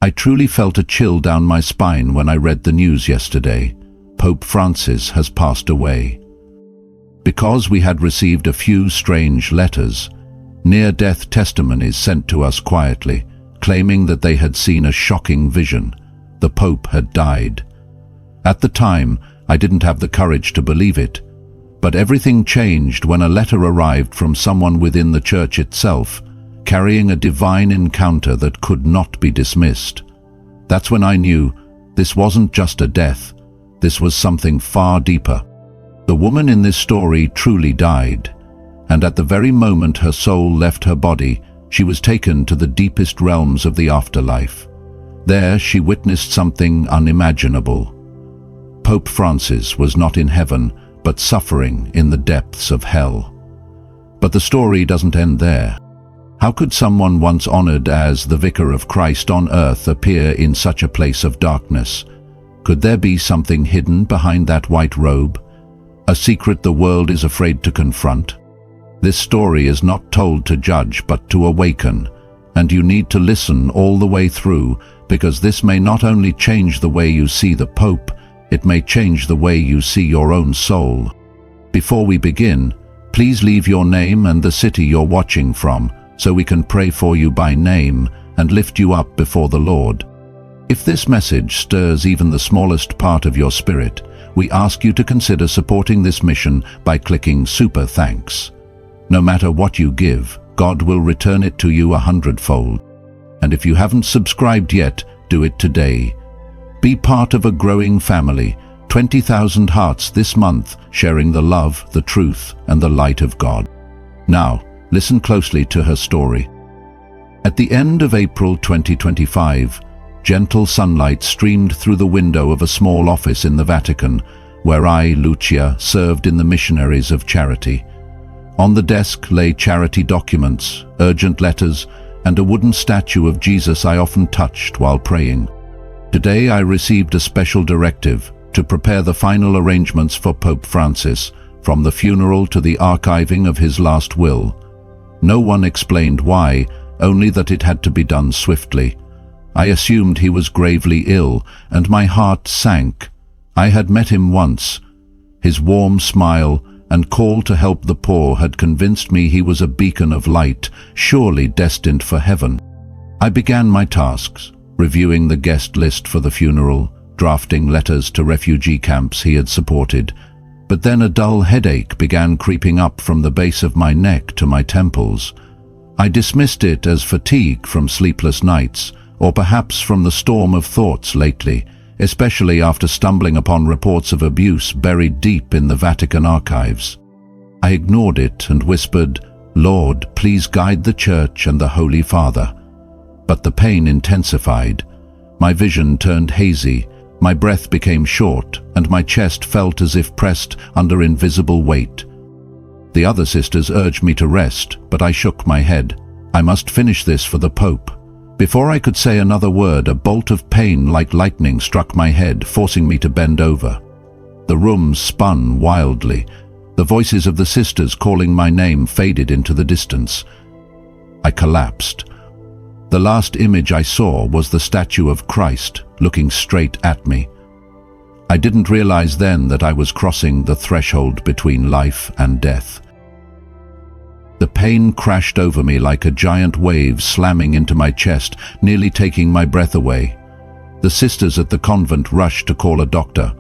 I truly felt a chill down my spine when I read the news yesterday. Pope Francis has passed away. Because we had received a few strange letters, near-death testimonies sent to us quietly, claiming that they had seen a shocking vision. The Pope had died. At the time, I didn't have the courage to believe it, but everything changed when a letter arrived from someone within the Church itself, carrying a divine encounter that could not be dismissed. That's when I knew this wasn't just a death, this was something far deeper. The woman in this story truly died, and at the very moment her soul left her body, she was taken to the deepest realms of the afterlife. There she witnessed something unimaginable. Pope Francis was not in heaven, but suffering in the depths of hell. But the story doesn't end there. How could someone once honored as the Vicar of Christ on earth appear in such a place of darkness? Could there be something hidden behind that white robe? A secret the world is afraid to confront? This story is not told to judge but to awaken, and you need to listen all the way through, because this may not only change the way you see the Pope, it may change the way you see your own soul. Before we begin, please leave your name and the city you're watching from, so we can pray for you by name and lift you up before the Lord. If this message stirs even the smallest part of your spirit, we ask you to consider supporting this mission by clicking Super Thanks. No matter what you give, God will return it to you 100-fold. And if you haven't subscribed yet, do it today. Be part of a growing family, 20,000 hearts this month, sharing the love, the truth, and the light of God. Now, listen closely to her story. At the end of April 2025, gentle sunlight streamed through the window of a small office in the Vatican, where I, Lucia, served in the Missionaries of Charity. On the desk lay charity documents, urgent letters, and a wooden statue of Jesus I often touched while praying. Today I received a special directive to prepare the final arrangements for Pope Francis, from the funeral to the archiving of his last will. No one explained why, only that it had to be done swiftly. I assumed he was gravely ill, and my heart sank. I had met him once. His warm smile and call to help the poor had convinced me he was a beacon of light, surely destined for heaven. I began my tasks, reviewing the guest list for the funeral, drafting letters to refugee camps he had supported. But then a dull headache began creeping up from the base of my neck to my temples. I dismissed it as fatigue from sleepless nights, or perhaps from the storm of thoughts lately, especially after stumbling upon reports of abuse buried deep in the Vatican archives. I ignored it and whispered, "Lord, please guide the Church and the Holy Father." But the pain intensified. My vision turned hazy, my breath became short, and my chest felt as if pressed under invisible weight. The other sisters urged me to rest, but I shook my head. I must finish this for the Pope. Before I could say another word, a bolt of pain like lightning struck my head, forcing me to bend over. The room spun wildly. The voices of the sisters calling my name faded into the distance. I collapsed. The last image I saw was the statue of Christ, looking straight at me. I didn't realize then that I was crossing the threshold between life and death. The pain crashed over me like a giant wave slamming into my chest, nearly taking my breath away. The sisters at the convent rushed to call a doctor.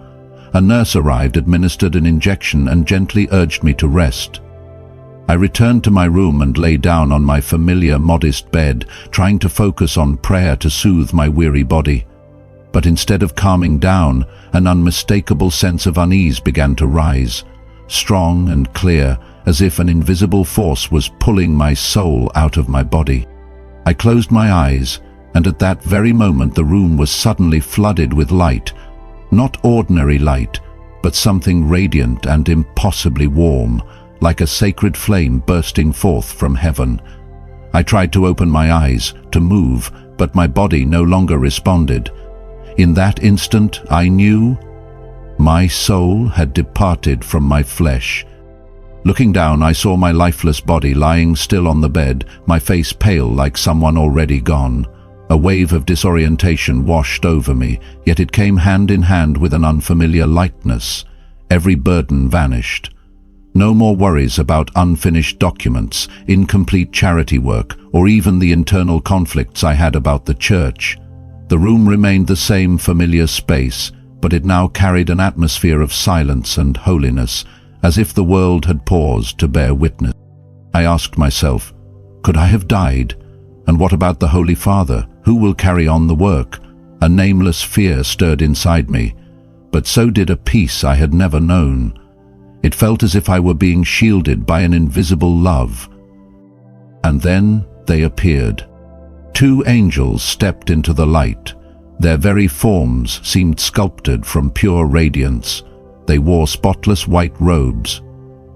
A nurse arrived, administered an injection, and gently urged me to rest. I returned to my room and lay down on my familiar, modest bed, trying to focus on prayer to soothe my weary body. But instead of calming down, an unmistakable sense of unease began to rise, strong and clear, as if an invisible force was pulling my soul out of my body. I closed my eyes, and at that very moment the room was suddenly flooded with light. Not ordinary light, but something radiant and impossibly warm, like a sacred flame bursting forth from heaven. I tried to open my eyes, to move, but my body no longer responded. In that instant, I knew my soul had departed from my flesh. Looking down, I saw my lifeless body lying still on the bed, my face pale like someone already gone. A wave of disorientation washed over me, yet it came hand in hand with an unfamiliar lightness. Every burden vanished. No more worries about unfinished documents, incomplete charity work, or even the internal conflicts I had about the church. The room remained the same familiar space, but it now carried an atmosphere of silence and holiness, as if the world had paused to bear witness. I asked myself, could I have died? And what about the Holy Father? Who will carry on the work? A nameless fear stirred inside me, but so did a peace I had never known. It felt as if I were being shielded by an invisible love. And then they appeared. 2 angels stepped into the light. Their very forms seemed sculpted from pure radiance. They wore spotless white robes.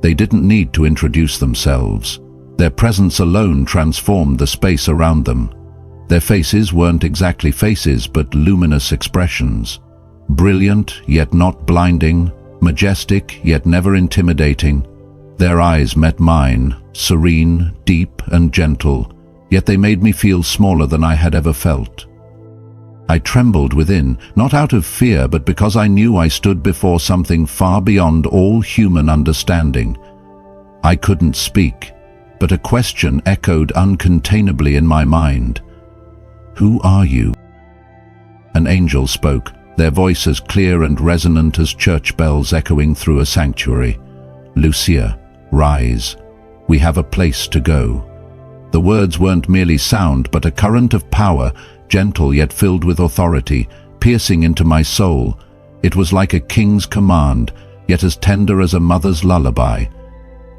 They didn't need to introduce themselves. Their presence alone transformed the space around them. Their faces weren't exactly faces, but luminous expressions. Brilliant, yet not blinding. Majestic, yet never intimidating. Their eyes met mine, serene, deep, and gentle, yet they made me feel smaller than I had ever felt. I trembled within, not out of fear, but because I knew I stood before something far beyond all human understanding. I couldn't speak, but a question echoed uncontainably in my mind. Who are you? An angel spoke, their voice as clear and resonant as church bells echoing through a sanctuary. Lucia, rise. We have a place to go. The words weren't merely sound, but a current of power, gentle yet filled with authority, piercing into my soul. It was like a king's command, yet as tender as a mother's lullaby.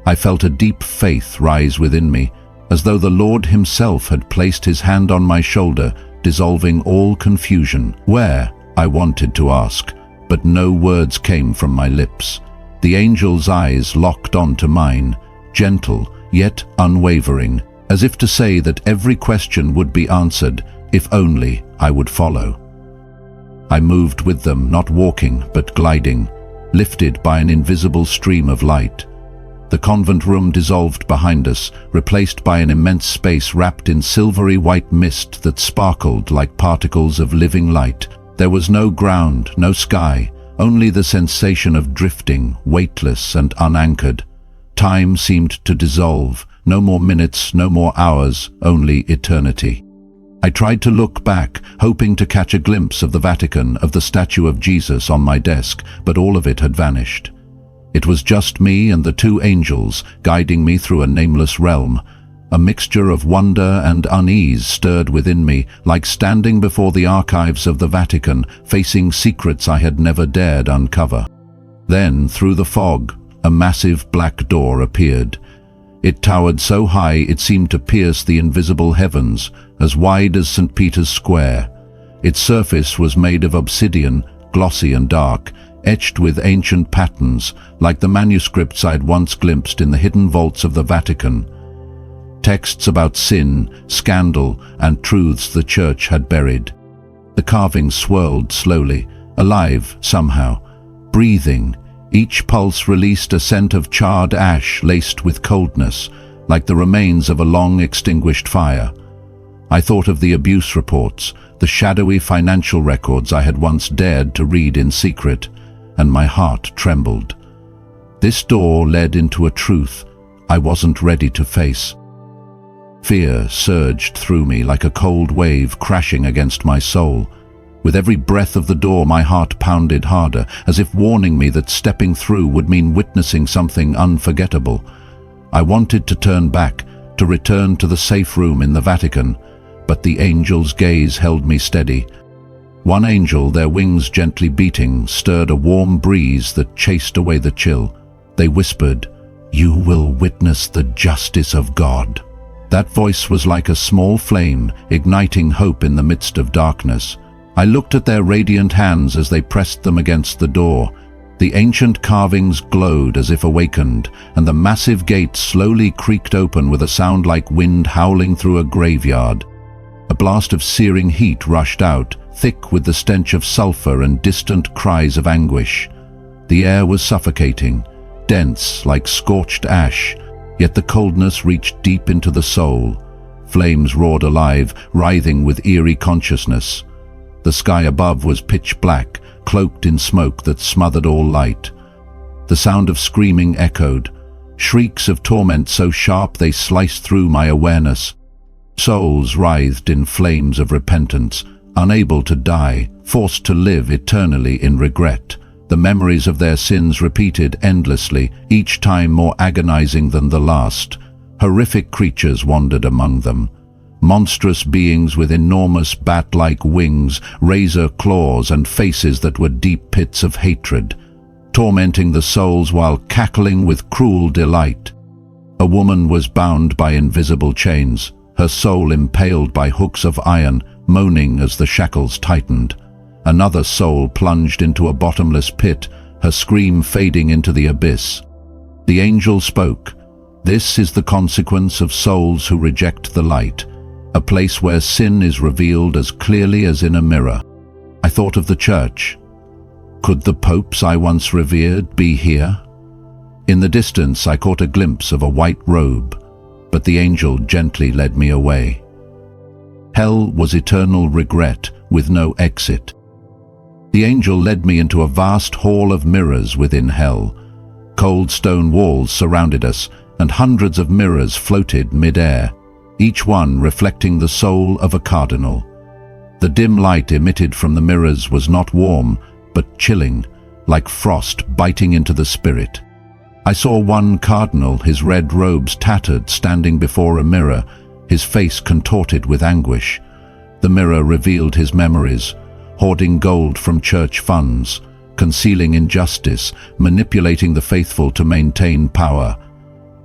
I felt a deep faith rise within me, as though the Lord himself had placed his hand on my shoulder, dissolving all confusion. Where? I wanted to ask, but no words came from my lips. The angel's eyes locked onto mine, gentle yet unwavering, as if to say that every question would be answered if only I would follow. I moved with them, not walking but gliding, lifted by an invisible stream of light. The convent room dissolved behind us, replaced by an immense space wrapped in silvery white mist that sparkled like particles of living light. There was no ground, no sky, only the sensation of drifting, weightless and unanchored. Time seemed to dissolve, no more minutes, no more hours, only eternity. I tried to look back, hoping to catch a glimpse of the Vatican, of the statue of Jesus on my desk, but all of it had vanished. It was just me and the 2 angels guiding me through a nameless realm. A mixture of wonder and unease stirred within me, like standing before the archives of the Vatican, facing secrets I had never dared uncover. Then, through the fog, a massive black door appeared. It towered so high it seemed to pierce the invisible heavens, as wide as St. Peter's Square. Its surface was made of obsidian, glossy and dark, etched with ancient patterns, like the manuscripts I'd once glimpsed in the hidden vaults of the Vatican. Texts about sin, scandal, and truths the church had buried. The carvings swirled slowly, alive somehow, breathing. Each pulse released a scent of charred ash laced with coldness, like the remains of a long-extinguished fire. I thought of the abuse reports, the shadowy financial records I had once dared to read in secret, and my heart trembled. This door led into a truth I wasn't ready to face. Fear surged through me like a cold wave crashing against my soul. With every breath of the door, my heart pounded harder, as if warning me that stepping through would mean witnessing something unforgettable. I wanted to turn back, to return to the safe room in the Vatican, but the angel's gaze held me steady. One angel, their wings gently beating, stirred a warm breeze that chased away the chill. They whispered, "You will witness the justice of God." That voice was like a small flame, igniting hope in the midst of darkness. I looked at their radiant hands as they pressed them against the door. The ancient carvings glowed as if awakened, and the massive gate slowly creaked open with a sound like wind howling through a graveyard. A blast of searing heat rushed out, thick with the stench of sulfur and distant cries of anguish. The air was suffocating, dense like scorched ash, yet the coldness reached deep into the soul. Flames roared alive, writhing with eerie consciousness. The sky above was pitch black, cloaked in smoke that smothered all light. The sound of screaming echoed, shrieks of torment so sharp they sliced through my awareness. Souls writhed in flames of repentance, unable to die, forced to live eternally in regret. The memories of their sins repeated endlessly, each time more agonizing than the last. Horrific creatures wandered among them. Monstrous beings with enormous bat-like wings, razor claws, and faces that were deep pits of hatred, tormenting the souls while cackling with cruel delight. A woman was bound by invisible chains, her soul impaled by hooks of iron, moaning as the shackles tightened. Another soul plunged into a bottomless pit, her scream fading into the abyss. The angel spoke. "This is the consequence of souls who reject the light, a place where sin is revealed as clearly as in a mirror." I thought of the church. Could the popes I once revered be here? In the distance I caught a glimpse of a white robe, but the angel gently led me away. Hell was eternal regret with no exit. The angel led me into a vast hall of mirrors within hell. Cold stone walls surrounded us, and hundreds of mirrors floated mid-air, each one reflecting the soul of a cardinal. The dim light emitted from the mirrors was not warm, but chilling, like frost biting into the spirit. I saw one cardinal, his red robes tattered, standing before a mirror, his face contorted with anguish. The mirror revealed his memories, hoarding gold from church funds, concealing injustice, manipulating the faithful to maintain power.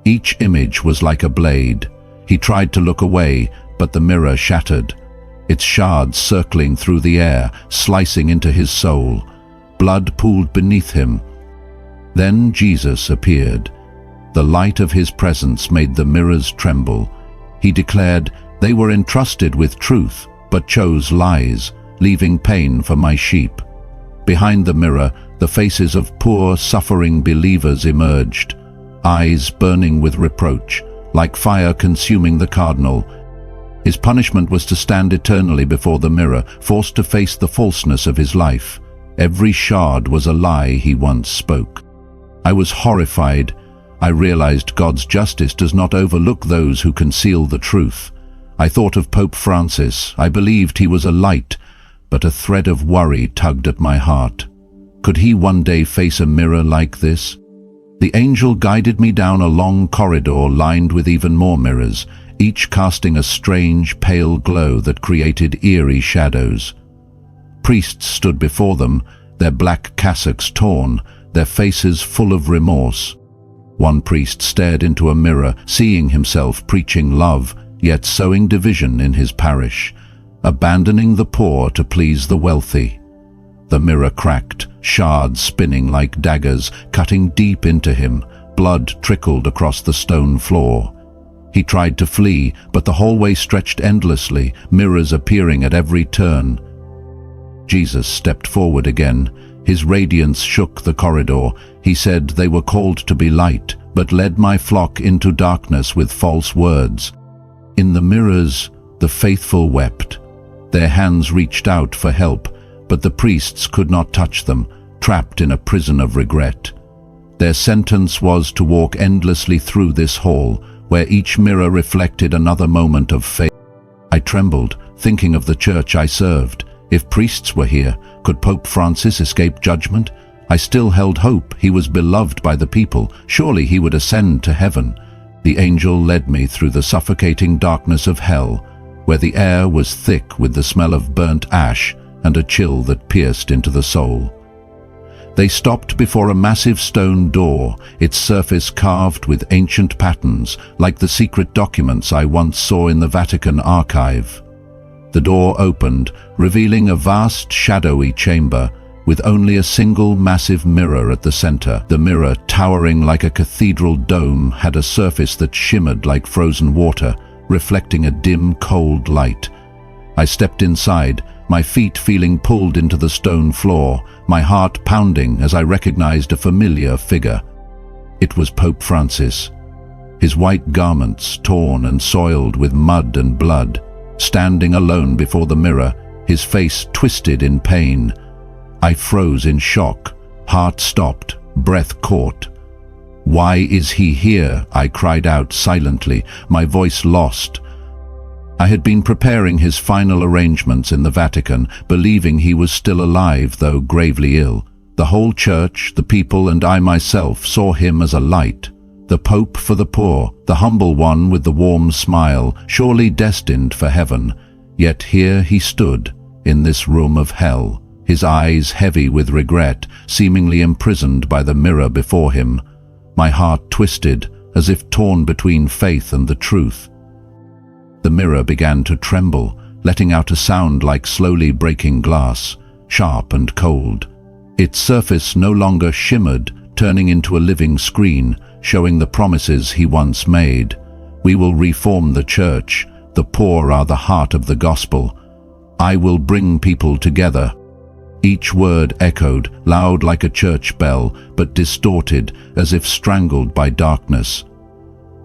Each image was like a blade. He tried to look away, but the mirror shattered, its shards circling through the air, slicing into his soul. Blood pooled beneath him. Then Jesus appeared. The light of his presence made the mirrors tremble. He declared, "They were entrusted with truth, but chose lies, leaving pain for my sheep." Behind the mirror, the faces of poor, suffering believers emerged, eyes burning with reproach, like fire consuming the cardinal. His punishment was to stand eternally before the mirror, forced to face the falseness of his life. Every shard was a lie he once spoke. I was horrified. I realized God's justice does not overlook those who conceal the truth. I thought of Pope Francis. I believed he was a light, but a thread of worry tugged at my heart. Could he one day face a mirror like this? The angel guided me down a long corridor lined with even more mirrors, each casting a strange, pale glow that created eerie shadows. Priests stood before them, their black cassocks torn, their faces full of remorse. One priest stared into a mirror, seeing himself preaching love, yet sowing division in his parish, abandoning the poor to please the wealthy. The mirror cracked, shards spinning like daggers, cutting deep into him. Blood trickled across the stone floor. He tried to flee, but the hallway stretched endlessly, mirrors appearing at every turn. Jesus stepped forward again. His radiance shook the corridor. He said they were called to be light, but led my flock into darkness with false words. In the mirrors, the faithful wept. Their hands reached out for help, but the priests could not touch them, trapped in a prison of regret. Their sentence was to walk endlessly through this hall, where each mirror reflected another moment of faith. I trembled, thinking of the church I served. If priests were here, could Pope Francis escape judgment? I still held hope. He was beloved by the people. Surely he would ascend to heaven. The angel led me through the suffocating darkness of hell, where the air was thick with the smell of burnt ash and a chill that pierced into the soul. They stopped before a massive stone door, its surface carved with ancient patterns, like the secret documents I once saw in the Vatican archive. The door opened, revealing a vast, shadowy chamber, with only a single massive mirror at the center. The mirror, towering like a cathedral dome, had a surface that shimmered like frozen water, reflecting a dim, cold light. I stepped inside, my feet feeling pulled into the stone floor, my heart pounding as I recognized a familiar figure. It was Pope Francis. his white garments torn and soiled with mud and blood, standing alone before the mirror, his face twisted in pain. I froze in shock, heart stopped, breath caught. "Why is he here?" I cried out silently, my voice lost. I had been preparing his final arrangements in the Vatican, believing he was still alive, though gravely ill. The whole church, the people, and I myself saw him as a light, the Pope for the poor, the humble one with the warm smile, surely destined for heaven. Yet here he stood, in this room of hell, his eyes heavy with regret, seemingly imprisoned by the mirror before him. My heart twisted, as if torn between faith and the truth. The mirror began to tremble, letting out a sound like slowly breaking glass, sharp and cold. Its surface no longer shimmered, turning into a living screen, showing the promises he once made. "We will reform the church. The poor are the heart of the gospel. I will bring people together." Each word echoed, loud like a church bell, but distorted, as if strangled by darkness.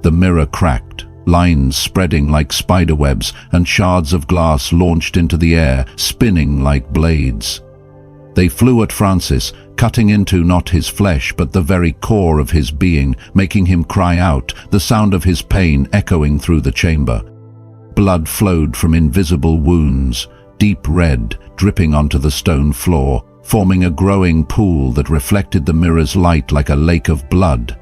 The mirror cracked, lines spreading like spiderwebs, and shards of glass launched into the air, spinning like blades. They flew at Francis, cutting into not his flesh but the very core of his being, making him cry out, the sound of his pain echoing through the chamber. Blood flowed from invisible wounds, deep red, dripping onto the stone floor, forming a growing pool that reflected the mirror's light like a lake of blood.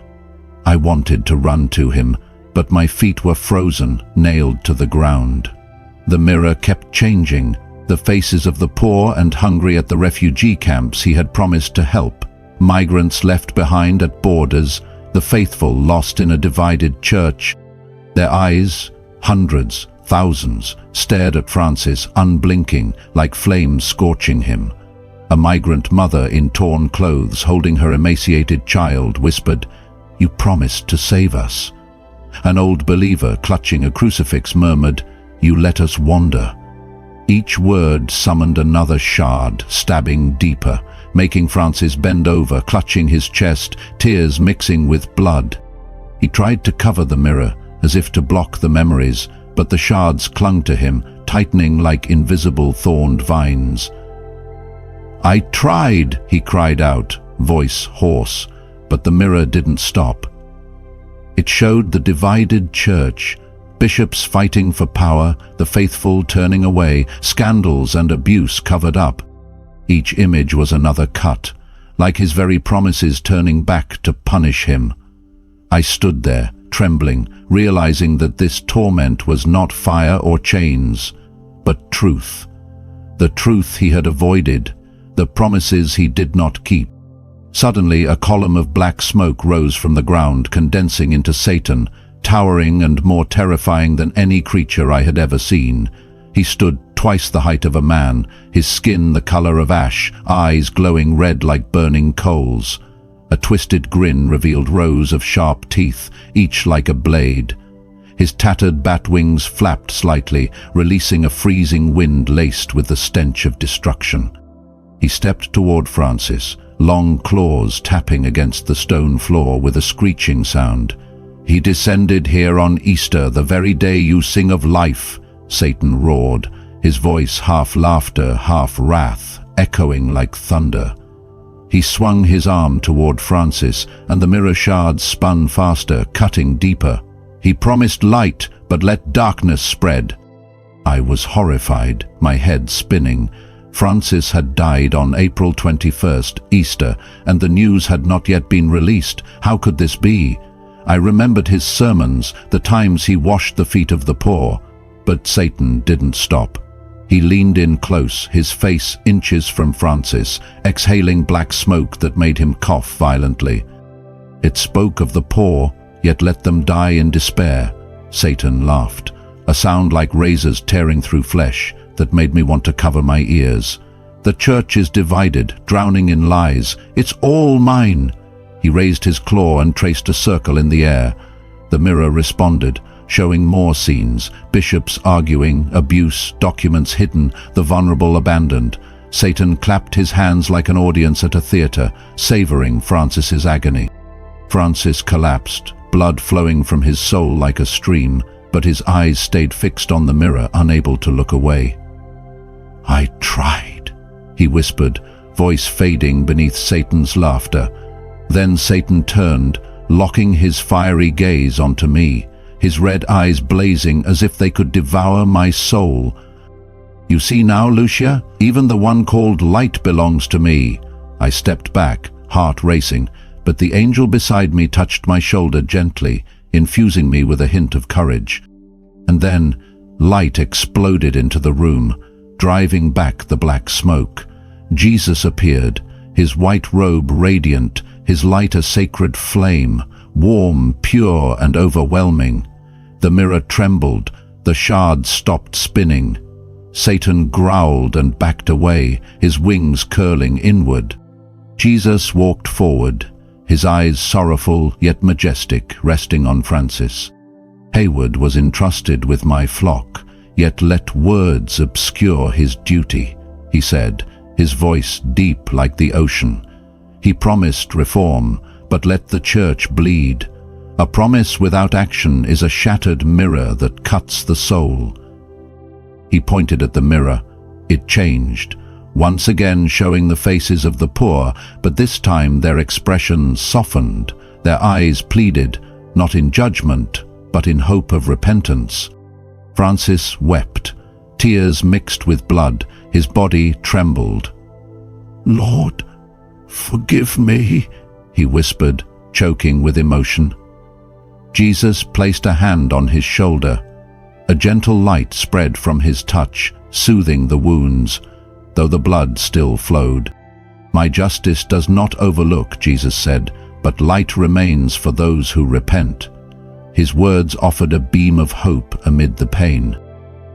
I wanted to run to him, but my feet were frozen, nailed to the ground. The mirror kept changing, the faces of the poor and hungry at the refugee camps he had promised to help, migrants left behind at borders, the faithful lost in a divided church. Their eyes, hundreds, thousands, stared at Francis, unblinking, like flames scorching him. A migrant mother in torn clothes, holding her emaciated child, whispered, "You promised to save us." An old believer, clutching a crucifix, murmured, "You let us wander." Each word summoned another shard, stabbing deeper, making Francis bend over, clutching his chest, tears mixing with blood. He tried to cover the mirror, as if to block the memories, but the shards clung to him, tightening like invisible thorned vines. "I tried," he cried out, voice hoarse, but the mirror didn't stop. It showed the divided church, bishops fighting for power, the faithful turning away, scandals and abuse covered up. Each image was another cut, like his very promises turning back to punish him. I stood there, trembling, realizing that this torment was not fire or chains, but truth. The truth he had avoided, the promises he did not keep. Suddenly, a column of black smoke rose from the ground, condensing into Satan, towering and more terrifying than any creature I had ever seen. He stood twice the height of a man, his skin the color of ash, eyes glowing red like burning coals. A twisted grin revealed rows of sharp teeth, each like a blade. His tattered bat wings flapped slightly, releasing a freezing wind laced with the stench of destruction. He stepped toward Francis, long claws tapping against the stone floor with a screeching sound. "He descended here on Easter, the very day you sing of life," Satan roared, his voice half laughter, half wrath, echoing like thunder. He swung his arm toward Francis, and the mirror shards spun faster, cutting deeper. "He promised light, but let darkness spread." I was horrified, my head spinning. Francis had died on April 21st, Easter, and the news had not yet been released. How could this be? I remembered his sermons, the times he washed the feet of the poor. But Satan didn't stop. He leaned in close, his face inches from Francis, exhaling black smoke that made him cough violently. It spoke of the poor, yet let them die in despair. Satan laughed, a sound like razors tearing through flesh that made me want to cover my ears. "The church is divided, drowning in lies. It's all mine." He raised his claw and traced a circle in the air. The mirror responded, showing more scenes, bishops arguing, abuse, documents hidden, the vulnerable abandoned. Satan clapped his hands like an audience at a theater, savoring Francis's agony. Francis collapsed, blood flowing from his soul like a stream, but his eyes stayed fixed on the mirror, unable to look away. "I tried," he whispered, voice fading beneath Satan's laughter. Then Satan turned, locking his fiery gaze onto me, his red eyes blazing as if they could devour my soul. "You see now, Lucia, even the one called light belongs to me." I stepped back, heart racing, but the angel beside me touched my shoulder gently, infusing me with a hint of courage. And then light exploded into the room, driving back the black smoke. Jesus appeared, his white robe radiant, his light a sacred flame, warm, pure, and overwhelming. The mirror trembled, the shards stopped spinning. Satan growled and backed away, his wings curling inward. Jesus walked forward, his eyes sorrowful yet majestic, resting on Francis. Hayward was entrusted with my flock, yet let words obscure his duty, he said, his voice deep like the ocean. He promised reform, but let the church bleed. A promise without action is a shattered mirror that cuts the soul. He pointed at the mirror. It changed, once again showing the faces of the poor, but this time their expressions softened, their eyes pleaded, not in judgment, but in hope of repentance. Francis wept, tears mixed with blood, his body trembled. "Lord, forgive me," he whispered, choking with emotion. Jesus placed a hand on his shoulder. A gentle light spread from his touch, soothing the wounds, though the blood still flowed. "My justice does not overlook," Jesus said, "but light remains for those who repent." His words offered a beam of hope amid the pain.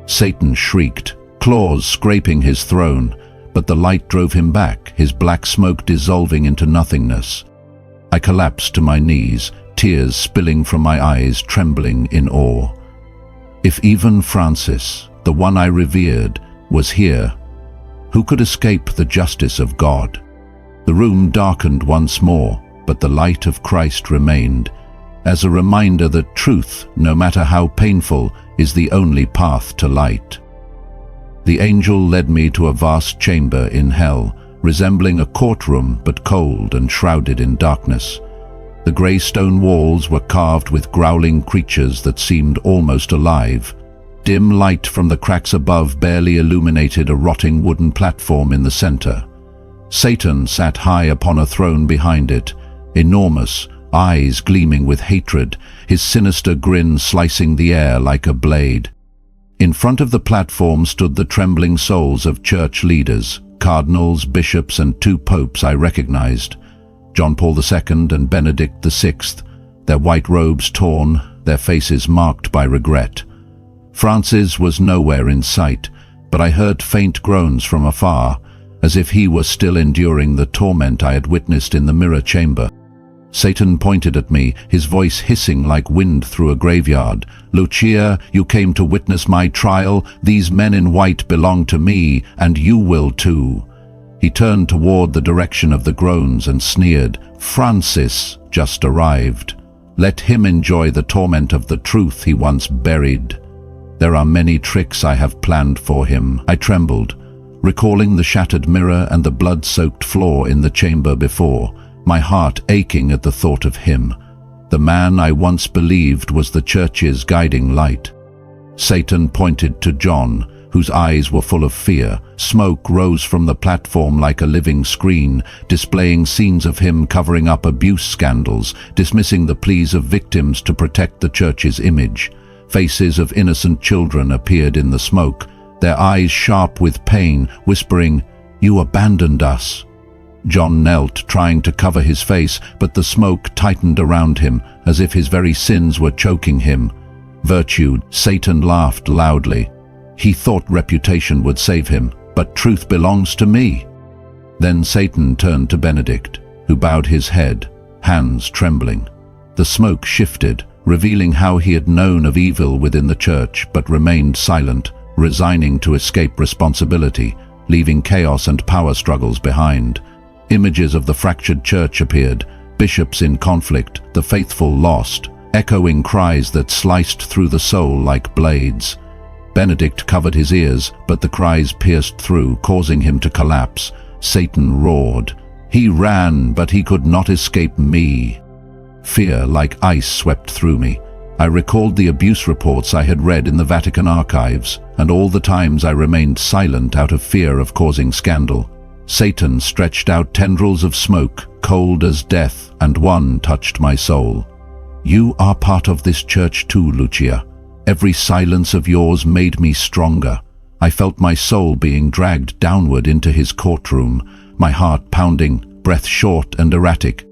Satan shrieked, claws scraping his throne, but the light drove him back, his black smoke dissolving into nothingness. I collapsed to my knees, tears spilling from my eyes, trembling in awe. If even Francis, the one I revered, was here, who could escape the justice of God? The room darkened once more, but the light of Christ remained, as a reminder that truth, no matter how painful, is the only path to light. The angel led me to a vast chamber in hell, resembling a courtroom but cold and shrouded in darkness. The grey stone walls were carved with growling creatures that seemed almost alive. Dim light from the cracks above barely illuminated a rotting wooden platform in the center. Satan sat high upon a throne behind it, enormous, eyes gleaming with hatred, his sinister grin slicing the air like a blade. In front of the platform stood the trembling souls of church leaders, cardinals, bishops, and 2 popes I recognized, John Paul II and Benedict XVI, their white robes torn, their faces marked by regret. Francis was nowhere in sight, but I heard faint groans from afar, as if he were still enduring the torment I had witnessed in the mirror chamber. Satan pointed at me, his voice hissing like wind through a graveyard. "Lucia, you came to witness my trial. These men in white belong to me, and you will too." He turned toward the direction of the groans and sneered. "Francis just arrived. Let him enjoy the torment of the truth he once buried. There are many tricks I have planned for him." I trembled, recalling the shattered mirror and the blood-soaked floor in the chamber before, my heart aching at the thought of him, the man I once believed was the church's guiding light. Satan pointed to John, whose eyes were full of fear. Smoke rose from the platform like a living screen, displaying scenes of him covering up abuse scandals, dismissing the pleas of victims to protect the church's image. Faces of innocent children appeared in the smoke, their eyes sharp with pain, whispering, "You abandoned us." John knelt, trying to cover his face, but the smoke tightened around him, as if his very sins were choking him. Virtue, Satan laughed loudly. He thought reputation would save him, but truth belongs to me. Then Satan turned to Benedict, who bowed his head, hands trembling. The smoke shifted, revealing how he had known of evil within the church, but remained silent, resigning to escape responsibility, leaving chaos and power struggles behind. Images of the fractured church appeared, bishops in conflict, the faithful lost, echoing cries that sliced through the soul like blades. Benedict covered his ears, but the cries pierced through, causing him to collapse. Satan roared. He ran, but he could not escape me. Fear like ice swept through me. I recalled the abuse reports I had read in the Vatican archives, and all the times I remained silent out of fear of causing scandal. Satan stretched out tendrils of smoke, cold as death, and one touched my soul. You are part of this church too, Lucia. Every silence of yours made me stronger. I felt my soul being dragged downward into his courtroom, my heart pounding, breath short and erratic.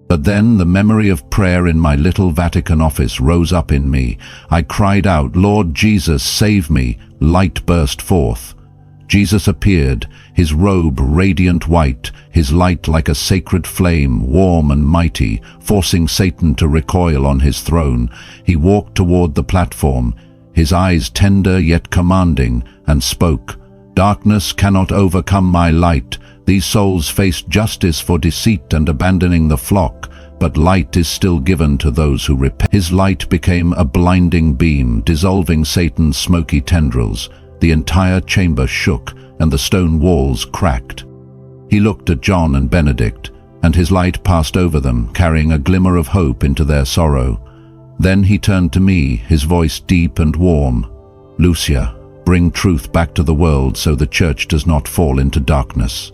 But then the memory of prayer in my little Vatican office rose up in me. I cried out, "Lord Jesus, save me!" Light burst forth. Jesus appeared, his robe radiant white, his light like a sacred flame, warm and mighty, forcing Satan to recoil on his throne. He walked toward the platform, his eyes tender yet commanding, and spoke, "Darkness cannot overcome my light. These souls faced justice for deceit and abandoning the flock, but light is still given to those who repent." His light became a blinding beam, dissolving Satan's smoky tendrils. The entire chamber shook, and the stone walls cracked. He looked at John and Benedict, and his light passed over them, carrying a glimmer of hope into their sorrow. Then he turned to me, his voice deep and warm. "Lucia, bring truth back to the world so the church does not fall into darkness."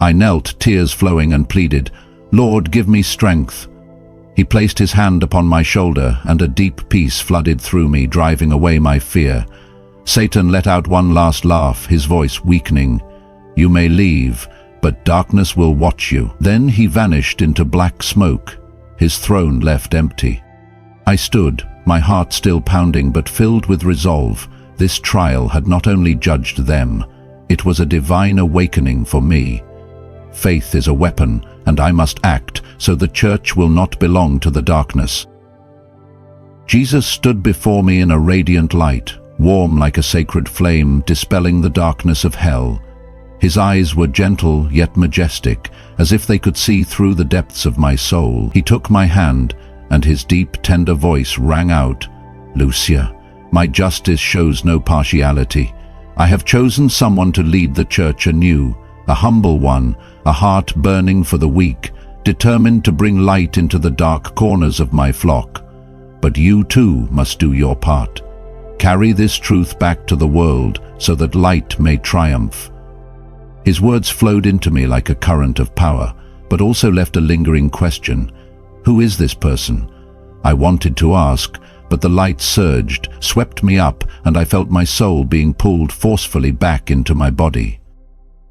I knelt, tears flowing, and pleaded, "Lord, give me strength." He placed his hand upon my shoulder, and a deep peace flooded through me, driving away my fear. Satan let out one last laugh, his voice weakening. "You may leave, but darkness will watch you." Then he vanished into black smoke, his throne left empty. I stood, my heart still pounding but filled with resolve. This trial had not only judged them, it was a divine awakening for me. Faith is a weapon, and I must act, so the church will not belong to the darkness. Jesus stood before me in a radiant light, warm like a sacred flame, dispelling the darkness of hell. His eyes were gentle yet majestic, as if they could see through the depths of my soul. He took my hand, and his deep, tender voice rang out, "Lucia, my justice shows no partiality. I have chosen someone to lead the church anew, a humble one, a heart burning for the weak, determined to bring light into the dark corners of my flock. But you too must do your part. Carry this truth back to the world so that light may triumph." His words flowed into me like a current of power, but also left a lingering question. Who is this person? I wanted to ask, but the light surged, swept me up, and I felt my soul being pulled forcefully back into my body.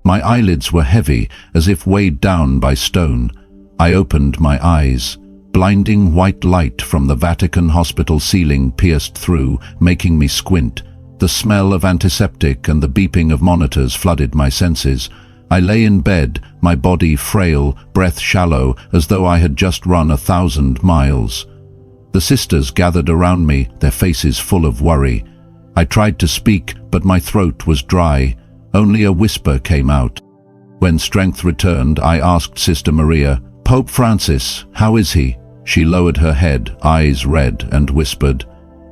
My eyelids were heavy, as if weighed down by stone. I opened my eyes. Blinding white light from the Vatican hospital ceiling pierced through, making me squint. The smell of antiseptic and the beeping of monitors flooded my senses. I lay in bed, my body frail, breath shallow, as though I had just run 1,000 miles. The sisters gathered around me, their faces full of worry. I tried to speak, but my throat was dry. Only a whisper came out. When strength returned, I asked Sister Maria, "Pope Francis, how is he?" She lowered her head, eyes red, and whispered,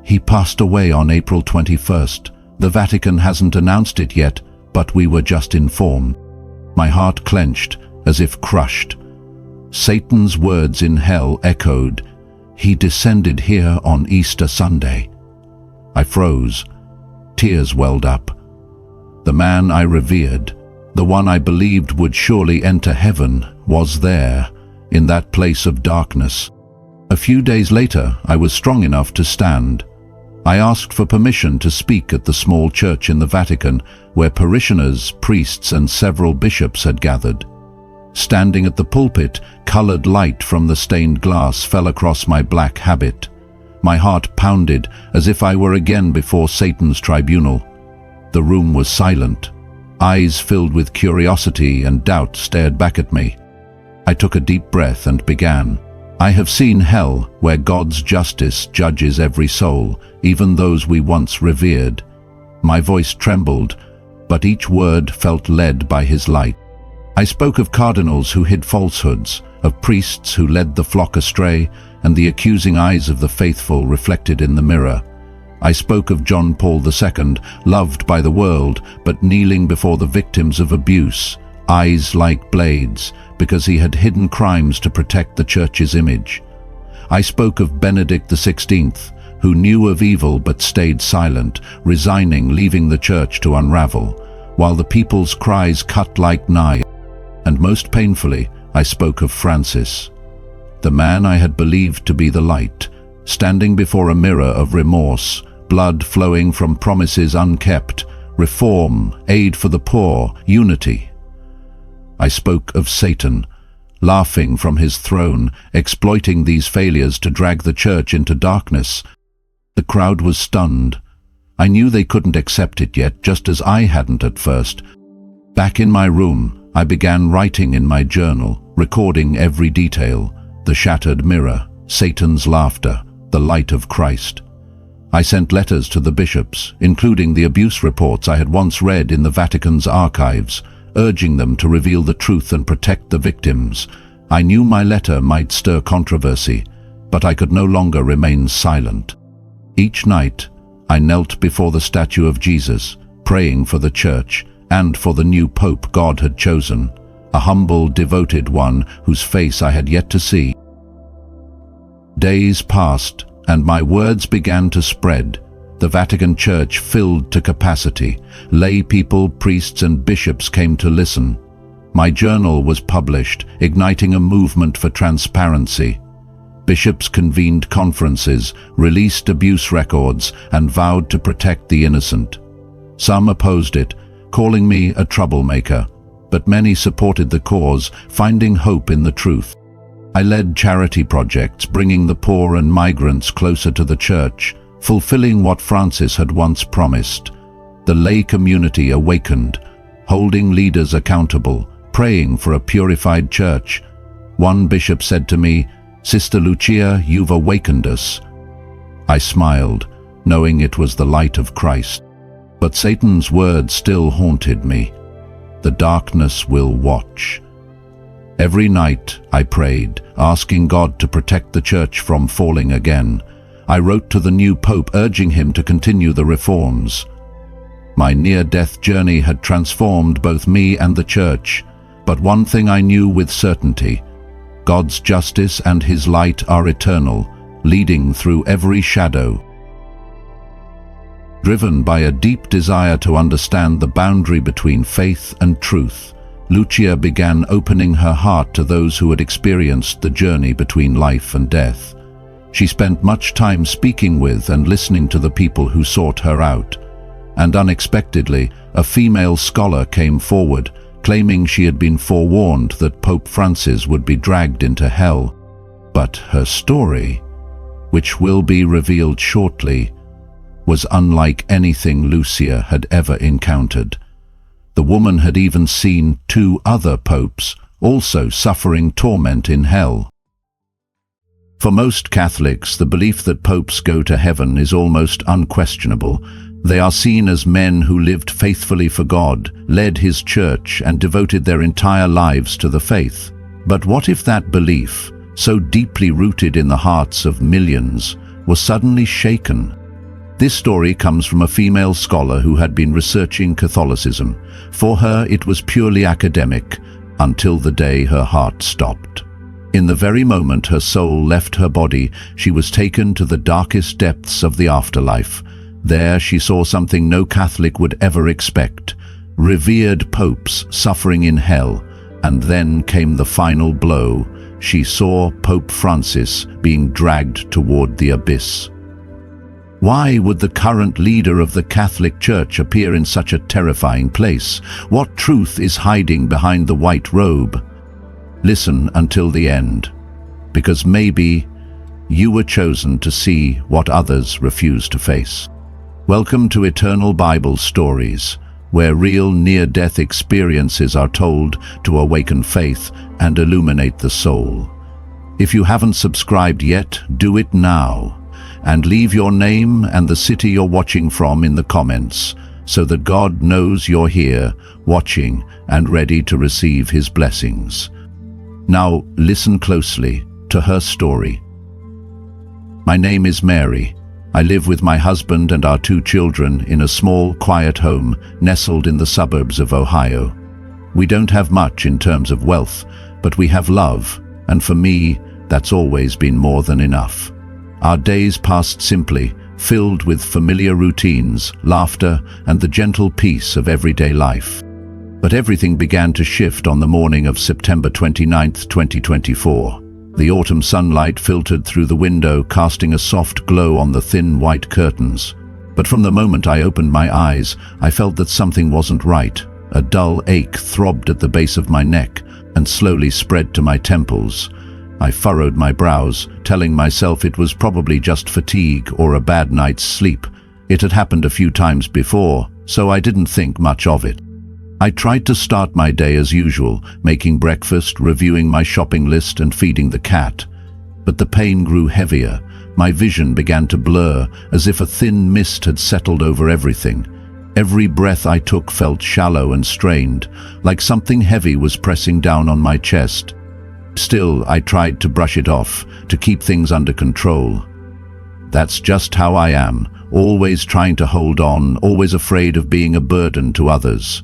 "He passed away on April 21st. The Vatican hasn't announced it yet, but we were just informed." My heart clenched, as if crushed. Satan's words in hell echoed, "He descended here on Easter Sunday." I froze. Tears welled up. The man I revered, the one I believed would surely enter heaven, was there, in that place of darkness. A few days later, I was strong enough to stand. I asked for permission to speak at the small church in the Vatican, where parishioners, priests, and several bishops had gathered. Standing at the pulpit, colored light from the stained glass fell across my black habit. My heart pounded, as if I were again before Satan's tribunal. The room was silent. Eyes filled with curiosity and doubt stared back at me. I took a deep breath and began. "I have seen hell, where God's justice judges every soul, even those we once revered." My voice trembled, but each word felt led by his light. I spoke of cardinals who hid falsehoods, of priests who led the flock astray, and the accusing eyes of the faithful reflected in the mirror. I spoke of John Paul II, loved by the world, but kneeling before the victims of abuse, eyes like blades, because he had hidden crimes to protect the Church's image. I spoke of Benedict XVI, who knew of evil but stayed silent, resigning, leaving the Church to unravel, while the people's cries cut like knives. And most painfully, I spoke of Francis, the man I had believed to be the light, standing before a mirror of remorse, blood flowing from promises unkept, reform, aid for the poor, unity. I spoke of Satan, laughing from his throne, exploiting these failures to drag the Church into darkness. The crowd was stunned. I knew they couldn't accept it yet, just as I hadn't at first. Back in my room, I began writing in my journal, recording every detail: the shattered mirror, Satan's laughter, the light of Christ. I sent letters to the bishops, including the abuse reports I had once read in the Vatican's archives, urging them to reveal the truth and protect the victims. I knew my letter might stir controversy, but I could no longer remain silent. Each night, I knelt before the statue of Jesus, praying for the Church and for the new Pope God had chosen, a humble, devoted one whose face I had yet to see. Days passed, and my words began to spread. The Vatican Church filled to capacity. Lay people, priests, and bishops came to listen. My journal was published, igniting a movement for transparency. Bishops convened conferences, released abuse records, and vowed to protect the innocent. Some opposed it, calling me a troublemaker, but many supported the cause, finding hope in the truth. I led charity projects, bringing the poor and migrants closer to the Church, fulfilling what Francis had once promised. The lay community awakened, holding leaders accountable, praying for a purified Church. One bishop said to me, "Sister Lucia, you've awakened us." I smiled, knowing it was the light of Christ. But Satan's words still haunted me. The darkness will watch. Every night I prayed, asking God to protect the Church from falling again. I wrote to the new Pope urging him to continue the reforms. My near-death journey had transformed both me and the Church, but one thing I knew with certainty: God's justice and His light are eternal, leading through every shadow. Driven by a deep desire to understand the boundary between faith and truth, Lucia began opening her heart to those who had experienced the journey between life and death. She spent much time speaking with and listening to the people who sought her out. And unexpectedly, a female scholar came forward, claiming she had been forewarned that Pope Francis would be dragged into hell. But her story, which will be revealed shortly, was unlike anything Lucia had ever encountered. The woman had even seen 2 other popes, also suffering torment in hell. For most Catholics, the belief that popes go to heaven is almost unquestionable. They are seen as men who lived faithfully for God, led His Church, and devoted their entire lives to the faith. But what if that belief, so deeply rooted in the hearts of millions, was suddenly shaken? This story comes from a female scholar who had been researching Catholicism. For her, it was purely academic, until the day her heart stopped. In the very moment her soul left her body, she was taken to the darkest depths of the afterlife. There she saw something no Catholic would ever expect: revered popes suffering in hell. And then came the final blow. She saw Pope Francis being dragged toward the abyss. Why would the current leader of the Catholic Church appear in such a terrifying place? What truth is hiding behind the white robe? Listen until the end, because maybe you were chosen to see what others refuse to face. Welcome to Eternal Bible Stories, where real near-death experiences are told to awaken faith and illuminate the soul. If you haven't subscribed yet, do it now. And leave your name and the city you're watching from in the comments. so that God knows you're here, watching and ready to receive His blessings. Now listen closely to her story. My name is Mary. I live with my husband and our 2 children in a small, quiet home nestled in the suburbs of Ohio. We don't have much in terms of wealth, but we have love, and for me, that's always been more than enough. Our days passed simply, filled with familiar routines, laughter, and the gentle peace of everyday life. But everything began to shift on the morning of September 29, 2024. The autumn sunlight filtered through the window, casting a soft glow on the thin white curtains. But from the moment I opened my eyes, I felt that something wasn't right. A dull ache throbbed at the base of my neck and slowly spread to my temples. I furrowed my brows, telling myself it was probably just fatigue or a bad night's sleep. It had happened a few times before, so I didn't think much of it. I tried to start my day as usual, making breakfast, reviewing my shopping list and feeding the cat. But the pain grew heavier. My vision began to blur, as if a thin mist had settled over everything. Every breath I took felt shallow and strained, like something heavy was pressing down on my chest. Still, I tried to brush it off, to keep things under control. That's just how I am, always trying to hold on, always afraid of being a burden to others.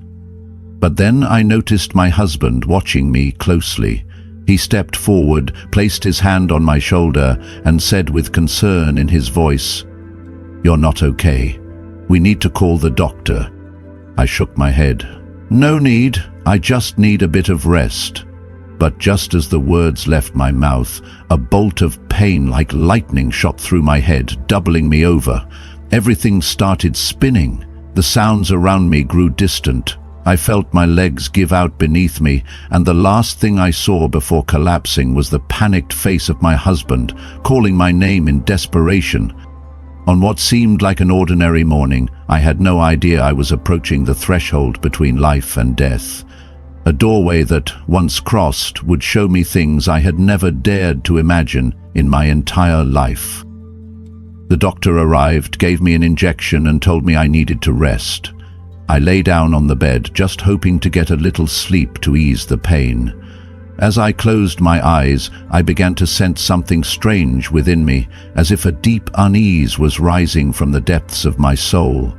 But then I noticed my husband watching me closely. He stepped forward, placed his hand on my shoulder, and said with concern in his voice, "You're not okay. We need to call the doctor." I shook my head. "No need, I just need a bit of rest." But just as the words left my mouth, a bolt of pain like lightning shot through my head, doubling me over. Everything started spinning. The sounds around me grew distant. I felt my legs give out beneath me, and the last thing I saw before collapsing was the panicked face of my husband, calling my name in desperation. On what seemed like an ordinary morning, I had no idea I was approaching the threshold between life and death. A doorway that, once crossed, would show me things I had never dared to imagine in my entire life. The doctor arrived, gave me an injection, and told me I needed to rest. I lay down on the bed, just hoping to get a little sleep to ease the pain. As I closed my eyes, I began to sense something strange within me, as if a deep unease was rising from the depths of my soul.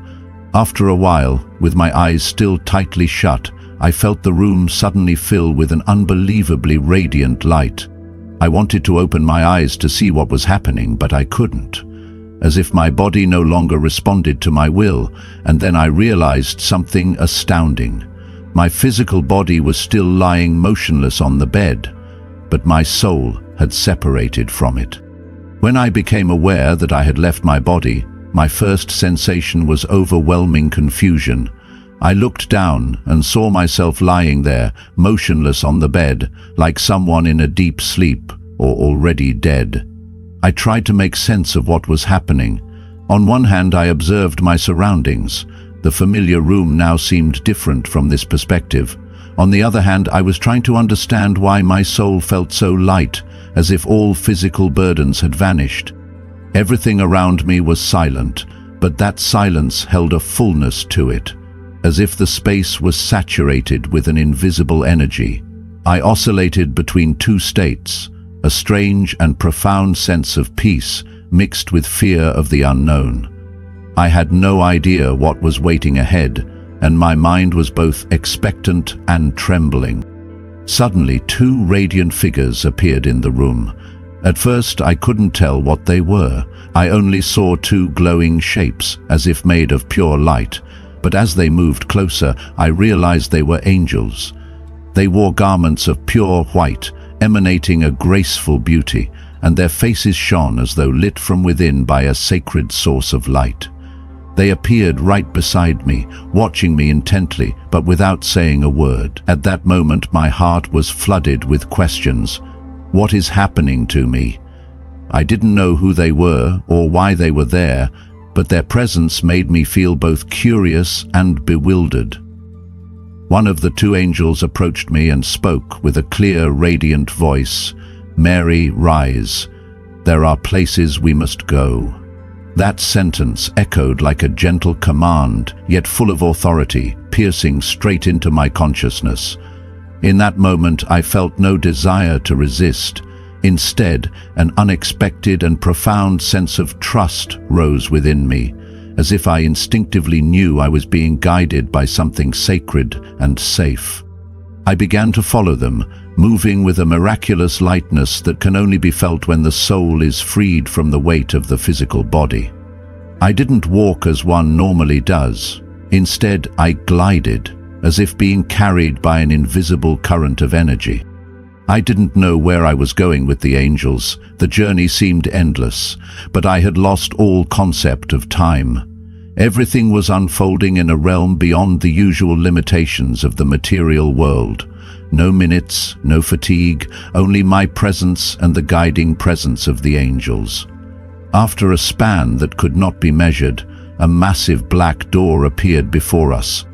After a while, with my eyes still tightly shut, I felt the room suddenly fill with an unbelievably radiant light. I wanted to open my eyes to see what was happening, but I couldn't. As if my body no longer responded to my will, and then I realized something astounding. My physical body was still lying motionless on the bed, but my soul had separated from it. When I became aware that I had left my body, my first sensation was overwhelming confusion. I looked down and saw myself lying there, motionless on the bed, like someone in a deep sleep or already dead. I tried to make sense of what was happening. On one hand, I observed my surroundings. The familiar room now seemed different from this perspective. On the other hand, I was trying to understand why my soul felt so light, as if all physical burdens had vanished. Everything around me was silent, but that silence held a fullness to it, as if the space was saturated with an invisible energy. I oscillated between 2 states, a strange and profound sense of peace mixed with fear of the unknown. I had no idea what was waiting ahead, and my mind was both expectant and trembling. Suddenly, 2 radiant figures appeared in the room. At first, I couldn't tell what they were. I only saw 2 glowing shapes, as if made of pure light. But as they moved closer, I realized they were angels. They wore garments of pure white, emanating a graceful beauty, and their faces shone as though lit from within by a sacred source of light. They appeared right beside me, watching me intently, but without saying a word. At that moment, my heart was flooded with questions. What is happening to me? I didn't know who they were or why they were there, but their presence made me feel both curious and bewildered. One of the 2 angels approached me and spoke with a clear, radiant voice. "Mary, rise. There are places we must go." That sentence echoed like a gentle command, yet full of authority, piercing straight into my consciousness. In that moment, I felt no desire to resist. Instead, an unexpected and profound sense of trust rose within me, as if I instinctively knew I was being guided by something sacred and safe. I began to follow them, moving with a miraculous lightness that can only be felt when the soul is freed from the weight of the physical body. I didn't walk as one normally does. Instead, I glided, as if being carried by an invisible current of energy. I didn't know where I was going with the angels. The journey seemed endless, but I had lost all concept of time. Everything was unfolding in a realm beyond the usual limitations of the material world. No minutes, no fatigue, only my presence and the guiding presence of the angels. After a span that could not be measured, a massive black door appeared before us.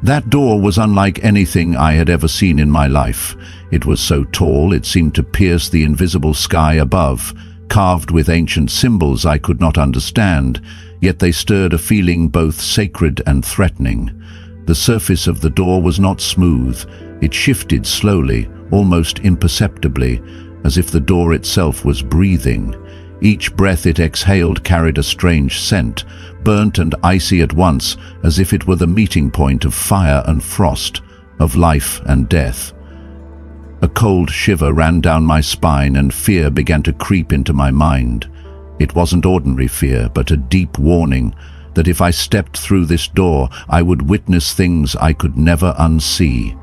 That door was unlike anything I had ever seen in my life. It was so tall it seemed to pierce the invisible sky above, carved with ancient symbols I could not understand, yet they stirred a feeling both sacred and threatening. The surface of the door was not smooth. It shifted slowly, almost imperceptibly, as if the door itself was breathing. Each breath it exhaled carried a strange scent, burnt and icy at once, as if it were the meeting point of fire and frost, of life and death. A cold shiver ran down my spine and fear began to creep into my mind. It wasn't ordinary fear, but a deep warning that if I stepped through this door, I would witness things I could never unsee.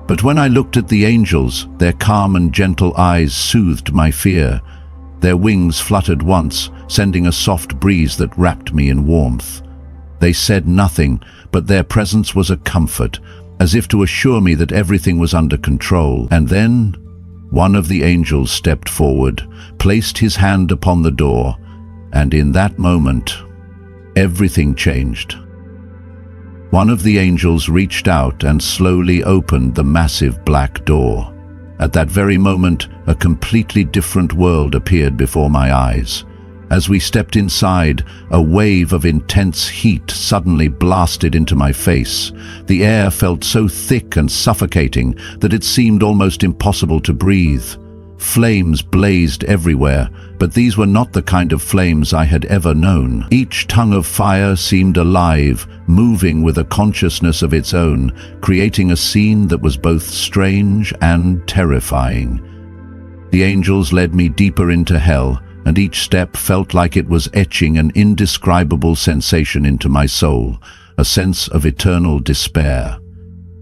But when I looked at the angels, their calm and gentle eyes soothed my fear. Their wings fluttered once, sending a soft breeze that wrapped me in warmth. They said nothing, but their presence was a comfort, as if to assure me that everything was under control. And then, one of the angels stepped forward, placed his hand upon the door, and in that moment, everything changed. One of the angels reached out and slowly opened the massive black door. At that very moment, a completely different world appeared before my eyes. As we stepped inside, a wave of intense heat suddenly blasted into my face. The air felt so thick and suffocating that it seemed almost impossible to breathe. Flames blazed everywhere, but these were not the kind of flames I had ever known. Each tongue of fire seemed alive, moving with a consciousness of its own, creating a scene that was both strange and terrifying. The angels led me deeper into hell, and each step felt like it was etching an indescribable sensation into my soul, a sense of eternal despair.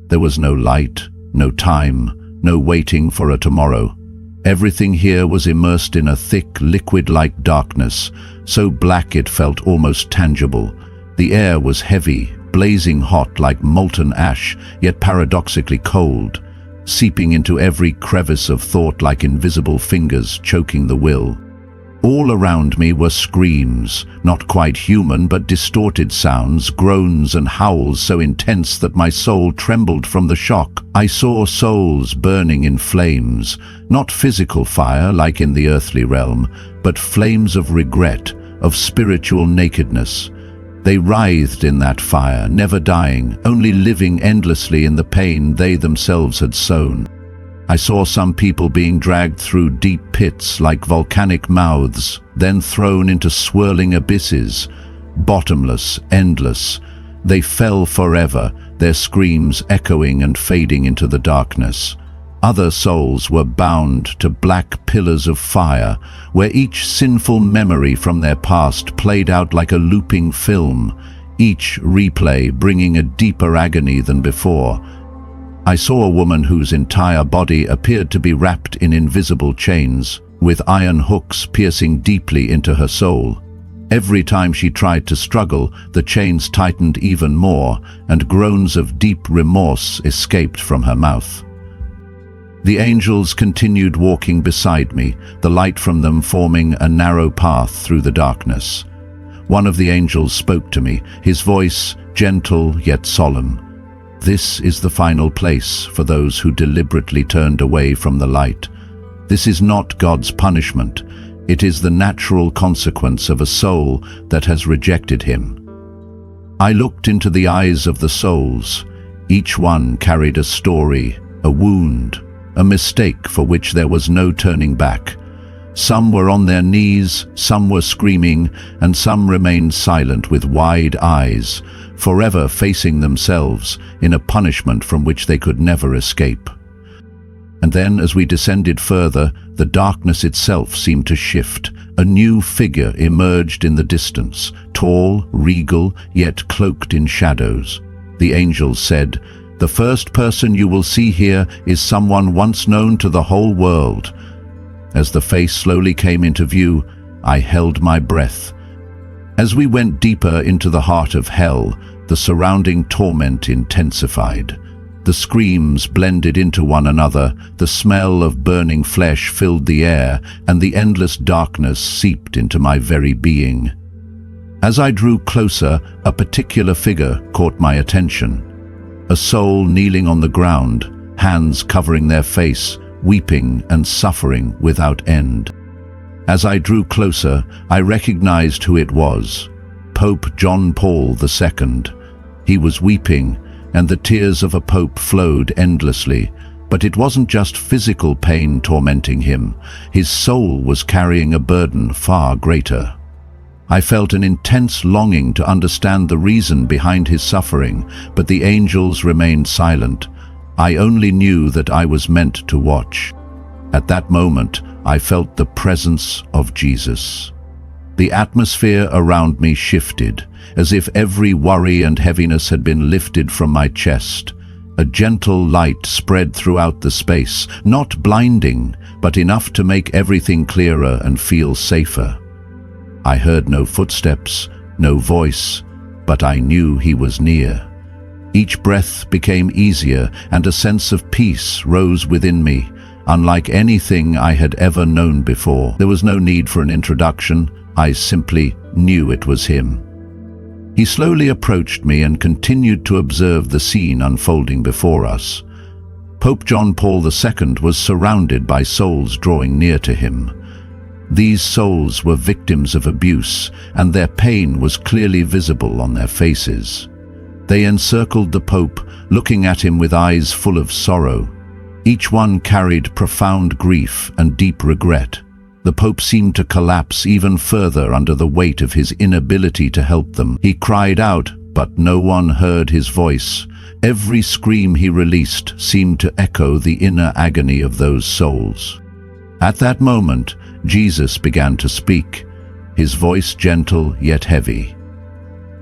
There was no light, no time, no waiting for a tomorrow. Everything here was immersed in a thick, liquid-like darkness, so black it felt almost tangible. The air was heavy, blazing hot like molten ash, yet paradoxically cold, seeping into every crevice of thought like invisible fingers choking the will. All around me were screams, not quite human but distorted sounds, groans and howls so intense that my soul trembled from the shock. I saw souls burning in flames, not physical fire like in the earthly realm, but flames of regret, of spiritual nakedness. They writhed in that fire, never dying, only living endlessly in the pain they themselves had sown. I saw some people being dragged through deep pits like volcanic mouths, then thrown into swirling abysses, bottomless, endless. They fell forever, their screams echoing and fading into the darkness. Other souls were bound to black pillars of fire, where each sinful memory from their past played out like a looping film, each replay bringing a deeper agony than before. I saw a woman whose entire body appeared to be wrapped in invisible chains, with iron hooks piercing deeply into her soul. Every time she tried to struggle, the chains tightened even more, and groans of deep remorse escaped from her mouth. The angels continued walking beside me, the light from them forming a narrow path through the darkness. One of the angels spoke to me, his voice gentle yet solemn. This is the final place for those who deliberately turned away from the light. This is not God's punishment. It is the natural consequence of a soul that has rejected him. I looked into the eyes of the souls. Each one carried a story, a wound, a mistake for which there was no turning back. Some were on their knees, some were screaming, and some remained silent with wide eyes, forever facing themselves in a punishment from which they could never escape. And then, as we descended further, the darkness itself seemed to shift. A new figure emerged in the distance, tall, regal, yet cloaked in shadows. The angels said, "The first person you will see here is someone once known to the whole world." As the face slowly came into view, I held my breath. As we went deeper into the heart of hell, the surrounding torment intensified. The screams blended into one another, the smell of burning flesh filled the air, and the endless darkness seeped into my very being. As I drew closer, a particular figure caught my attention. A soul kneeling on the ground, hands covering their face, weeping and suffering without end. As I drew closer, I recognized who it was: Pope John Paul II. He was weeping, and the tears of a pope flowed endlessly. But it wasn't just physical pain tormenting him. His soul was carrying a burden far greater. I felt an intense longing to understand the reason behind his suffering, but the angels remained silent. I only knew that I was meant to watch. At that moment, I felt the presence of Jesus. The atmosphere around me shifted, as if every worry and heaviness had been lifted from my chest. A gentle light spread throughout the space, not blinding, but enough to make everything clearer and feel safer. I heard no footsteps, no voice, but I knew he was near. Each breath became easier, and a sense of peace rose within me, unlike anything I had ever known before. There was no need for an introduction. I simply knew it was him. He slowly approached me and continued to observe the scene unfolding before us. Pope John Paul II was surrounded by souls drawing near to him. These souls were victims of abuse, and their pain was clearly visible on their faces. They encircled the Pope, looking at him with eyes full of sorrow. Each one carried profound grief and deep regret. The Pope seemed to collapse even further under the weight of his inability to help them. He cried out, but no one heard his voice. Every scream he released seemed to echo the inner agony of those souls. At that moment, Jesus began to speak, his voice gentle yet heavy.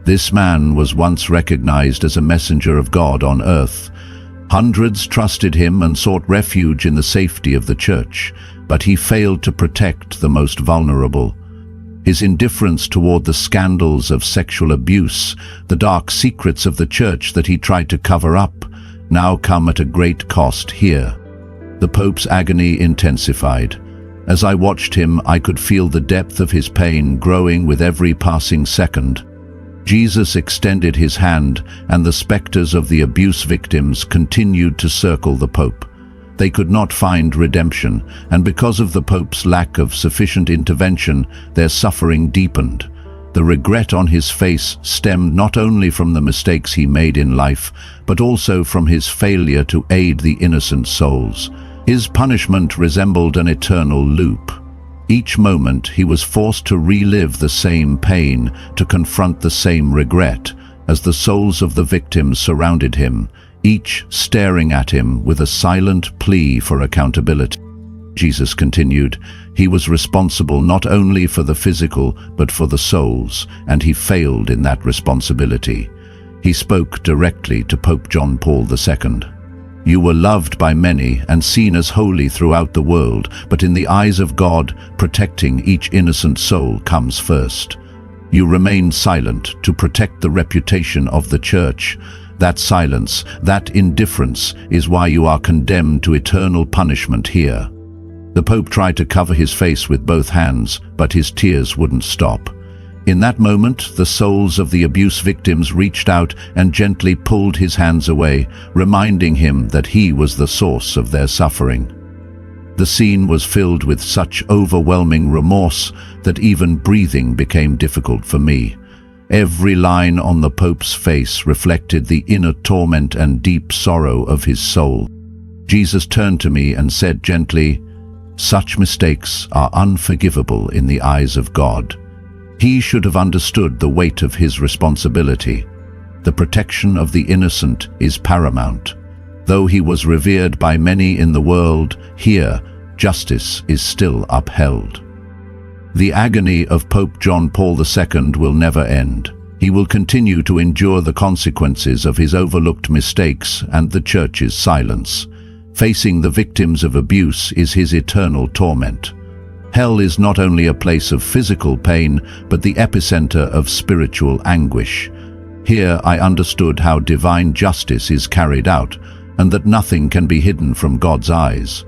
This man was once recognized as a messenger of God on earth. Hundreds trusted him and sought refuge in the safety of the church, but he failed to protect the most vulnerable. His indifference toward the scandals of sexual abuse, the dark secrets of the church that he tried to cover up, now come at a great cost here. The Pope's agony intensified. As I watched him, I could feel the depth of his pain growing with every passing second. Jesus extended his hand, and the specters of the abuse victims continued to circle the Pope. They could not find redemption, and because of the Pope's lack of sufficient intervention, their suffering deepened. The regret on his face stemmed not only from the mistakes he made in life, but also from his failure to aid the innocent souls. His punishment resembled an eternal loop. Each moment he was forced to relive the same pain, to confront the same regret, as the souls of the victims surrounded him, each staring at him with a silent plea for accountability. Jesus continued, he was responsible not only for the physical, but for the souls, and he failed in that responsibility. He spoke directly to Pope John Paul II. You were loved by many and seen as holy throughout the world, but in the eyes of God, protecting each innocent soul comes first. You remained silent to protect the reputation of the Church. That silence, that indifference, is why you are condemned to eternal punishment here. The Pope tried to cover his face with both hands, but his tears wouldn't stop. In that moment, the souls of the abuse victims reached out and gently pulled his hands away, reminding him that he was the source of their suffering. The scene was filled with such overwhelming remorse that even breathing became difficult for me. Every line on the Pope's face reflected the inner torment and deep sorrow of his soul. Jesus turned to me and said gently, "Such mistakes are unforgivable in the eyes of God." He should have understood the weight of his responsibility. The protection of the innocent is paramount. Though he was revered by many in the world, here, justice is still upheld. The agony of Pope John Paul II will never end. He will continue to endure the consequences of his overlooked mistakes and the Church's silence. Facing the victims of abuse is his eternal torment. Hell is not only a place of physical pain, but the epicenter of spiritual anguish. Here I understood how divine justice is carried out, and that nothing can be hidden from God's eyes.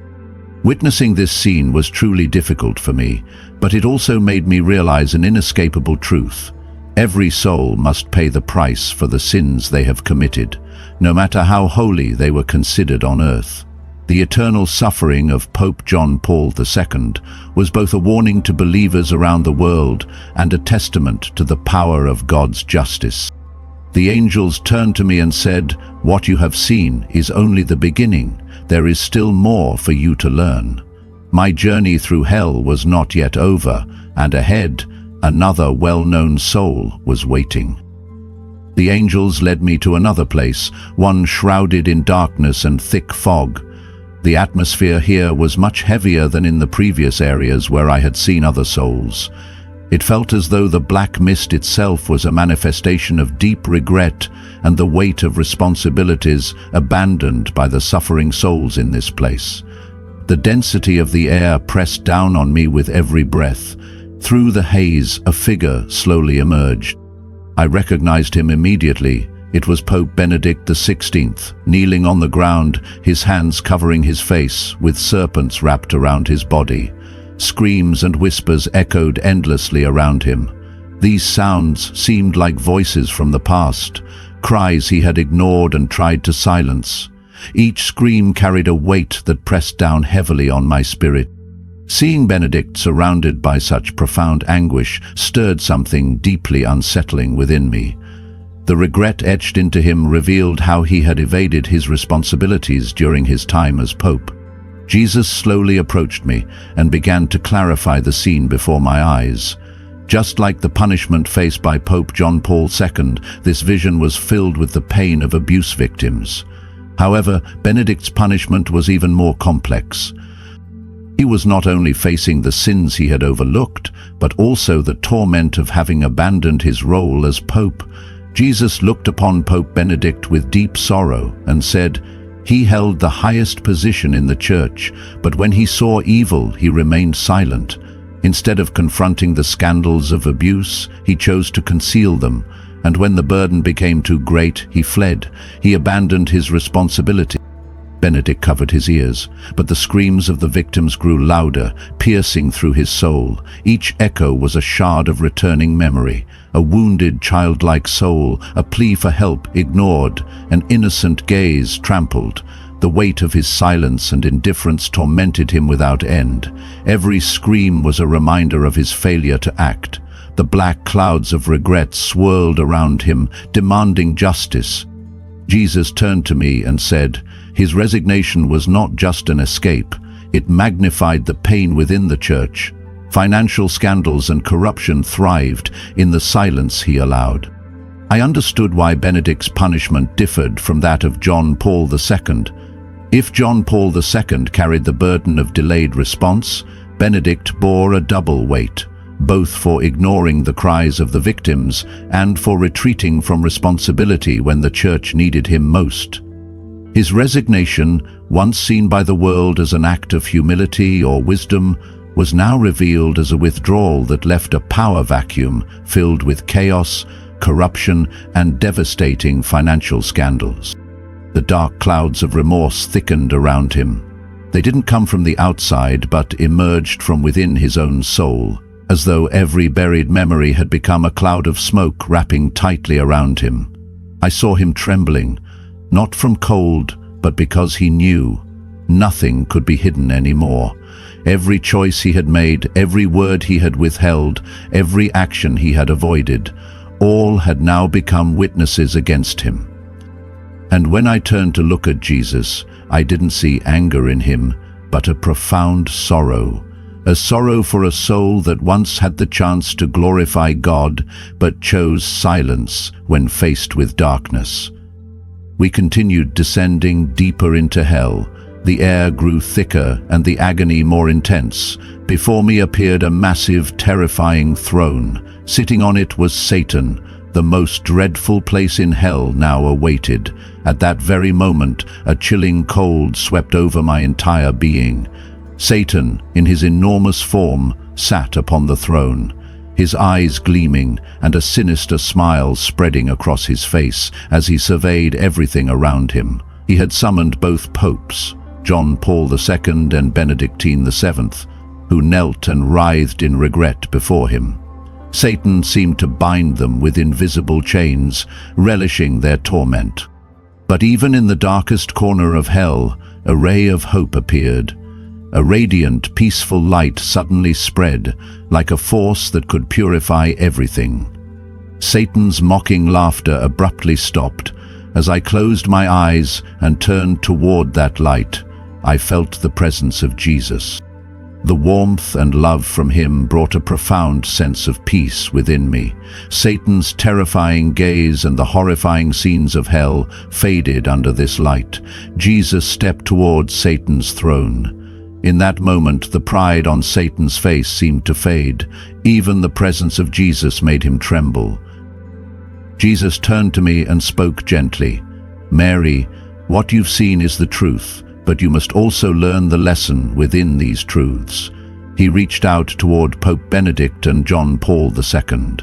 Witnessing this scene was truly difficult for me, but it also made me realize an inescapable truth. Every soul must pay the price for the sins they have committed, no matter how holy they were considered on earth. The eternal suffering of Pope John Paul II was both a warning to believers around the world and a testament to the power of God's justice. The angels turned to me and said, "What you have seen is only the beginning. There is still more for you to learn." My journey through hell was not yet over, and ahead, another well-known soul was waiting. The angels led me to another place, one shrouded in darkness and thick fog. The atmosphere here was much heavier than in the previous areas where I had seen other souls. It felt as though the black mist itself was a manifestation of deep regret and the weight of responsibilities abandoned by the suffering souls in this place. The density of the air pressed down on me with every breath. Through the haze, a figure slowly emerged. I recognized him immediately. It was Pope Benedict XVI, kneeling on the ground, his hands covering his face, with serpents wrapped around his body. Screams and whispers echoed endlessly around him. These sounds seemed like voices from the past, cries he had ignored and tried to silence. Each scream carried a weight that pressed down heavily on my spirit. Seeing Benedict surrounded by such profound anguish stirred something deeply unsettling within me. The regret etched into him revealed how he had evaded his responsibilities during his time as Pope. Jesus slowly approached me and began to clarify the scene before my eyes. Just like the punishment faced by Pope John Paul II, this vision was filled with the pain of abuse victims. However, Benedict's punishment was even more complex. He was not only facing the sins he had overlooked, but also the torment of having abandoned his role as Pope. Jesus looked upon Pope Benedict with deep sorrow and said, "He held the highest position in the Church, but when he saw evil, he remained silent. Instead of confronting the scandals of abuse, he chose to conceal them, and when the burden became too great, he fled. He abandoned his responsibility." Benedict covered his ears, but the screams of the victims grew louder, piercing through his soul. Each echo was a shard of returning memory, a wounded childlike soul, a plea for help ignored, an innocent gaze trampled. The weight of his silence and indifference tormented him without end. Every scream was a reminder of his failure to act. The black clouds of regret swirled around him, demanding justice. Jesus turned to me and said, his resignation was not just an escape, it magnified the pain within the Church. Financial scandals and corruption thrived in the silence he allowed. I understood why Benedict's punishment differed from that of John Paul II. If John Paul II carried the burden of delayed response, Benedict bore a double weight, both for ignoring the cries of the victims and for retreating from responsibility when the Church needed him most. His resignation, once seen by the world as an act of humility or wisdom, was now revealed as a withdrawal that left a power vacuum filled with chaos, corruption, and devastating financial scandals. The dark clouds of remorse thickened around him. They didn't come from the outside, but emerged from within his own soul, as though every buried memory had become a cloud of smoke wrapping tightly around him. I saw him trembling, not from cold, but because he knew. Nothing could be hidden anymore. Every choice he had made, every word he had withheld, every action he had avoided, all had now become witnesses against him. And when I turned to look at Jesus, I didn't see anger in him, but a profound sorrow. A sorrow for a soul that once had the chance to glorify God, but chose silence when faced with darkness. We continued descending deeper into hell. The air grew thicker and the agony more intense. Before me appeared a massive, terrifying throne. Sitting on it was Satan. The most dreadful place in hell now awaited. At that very moment, a chilling cold swept over my entire being. Satan, in his enormous form, sat upon the throne, his eyes gleaming and a sinister smile spreading across his face as he surveyed everything around him. He had summoned both popes, John Paul II and Benedict XVII, who knelt and writhed in regret before him. Satan seemed to bind them with invisible chains, relishing their torment. But even in the darkest corner of hell, a ray of hope appeared. A radiant, peaceful light suddenly spread, like a force that could purify everything. Satan's mocking laughter abruptly stopped. As I closed my eyes and turned toward that light, I felt the presence of Jesus. The warmth and love from him brought a profound sense of peace within me. Satan's terrifying gaze and the horrifying scenes of hell faded under this light. Jesus stepped toward Satan's throne. In that moment, the pride on Satan's face seemed to fade. Even the presence of Jesus made him tremble. Jesus turned to me and spoke gently. "Mary, what you've seen is the truth, but you must also learn the lesson within these truths." He reached out toward Pope Benedict and John Paul II.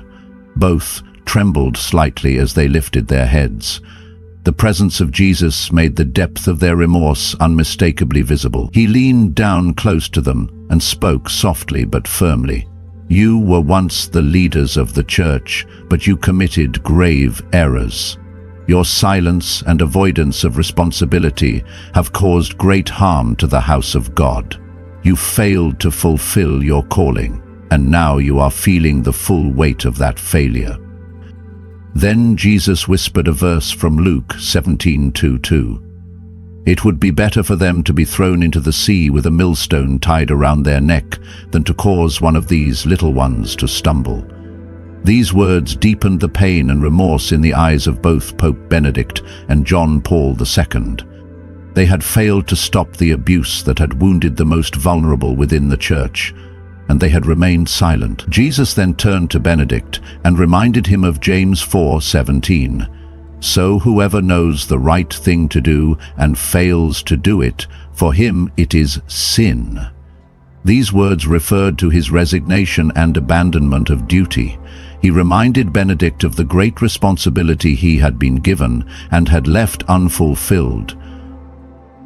Both trembled slightly as they lifted their heads. The presence of Jesus made the depth of their remorse unmistakably visible. He leaned down close to them and spoke softly but firmly. "You were once the leaders of the church, but you committed grave errors. Your silence and avoidance of responsibility have caused great harm to the house of God. You failed to fulfill your calling, and now you are feeling the full weight of that failure." Then Jesus whispered a verse from Luke 17:2. "It would be better for them to be thrown into the sea with a millstone tied around their neck than to cause one of these little ones to stumble." These words deepened the pain and remorse in the eyes of both Pope Benedict and John Paul II. They had failed to stop the abuse that had wounded the most vulnerable within the church, and they had remained silent. Jesus then turned to Benedict and reminded him of James 4:17. "So whoever knows the right thing to do and fails to do it, for him it is sin." These words referred to his resignation and abandonment of duty. He reminded Benedict of the great responsibility he had been given and had left unfulfilled.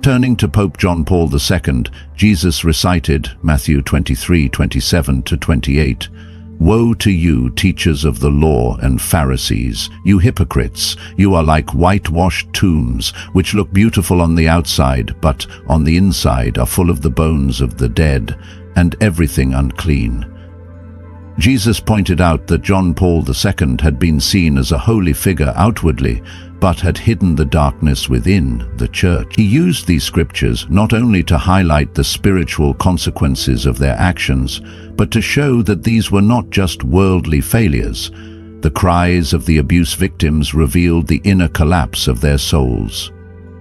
Turning to Pope John Paul II, Jesus recited Matthew 23:27-28, "Woe to you, teachers of the law and Pharisees, you hypocrites! You are like whitewashed tombs, which look beautiful on the outside, but on the inside are full of the bones of the dead and everything unclean." Jesus pointed out that John Paul II had been seen as a holy figure outwardly, but had hidden the darkness within the church. He used these scriptures not only to highlight the spiritual consequences of their actions, but to show that these were not just worldly failures. The cries of the abuse victims revealed the inner collapse of their souls.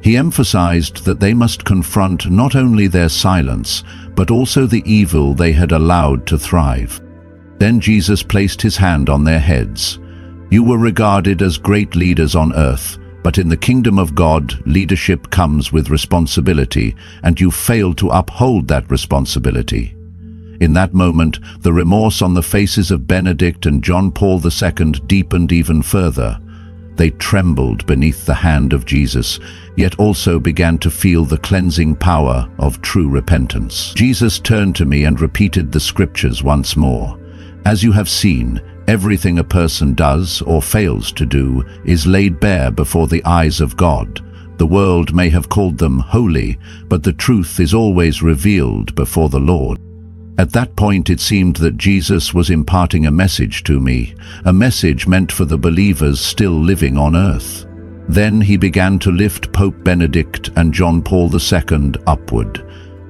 He emphasized that they must confront not only their silence, but also the evil they had allowed to thrive. Then Jesus placed his hand on their heads. "You were regarded as great leaders on earth, but in the kingdom of God, leadership comes with responsibility, and you failed to uphold that responsibility." In that moment, the remorse on the faces of Benedict and John Paul II deepened even further. They trembled beneath the hand of Jesus, yet also began to feel the cleansing power of true repentance. Jesus turned to me and repeated the scriptures once more. "As you have seen, everything a person does or fails to do is laid bare before the eyes of God. The world may have called them holy, but the truth is always revealed before the Lord. At that point it seemed that Jesus was imparting a message to me, a message meant for the believers still living on earth. Then he began to lift Pope Benedict and John Paul II upward.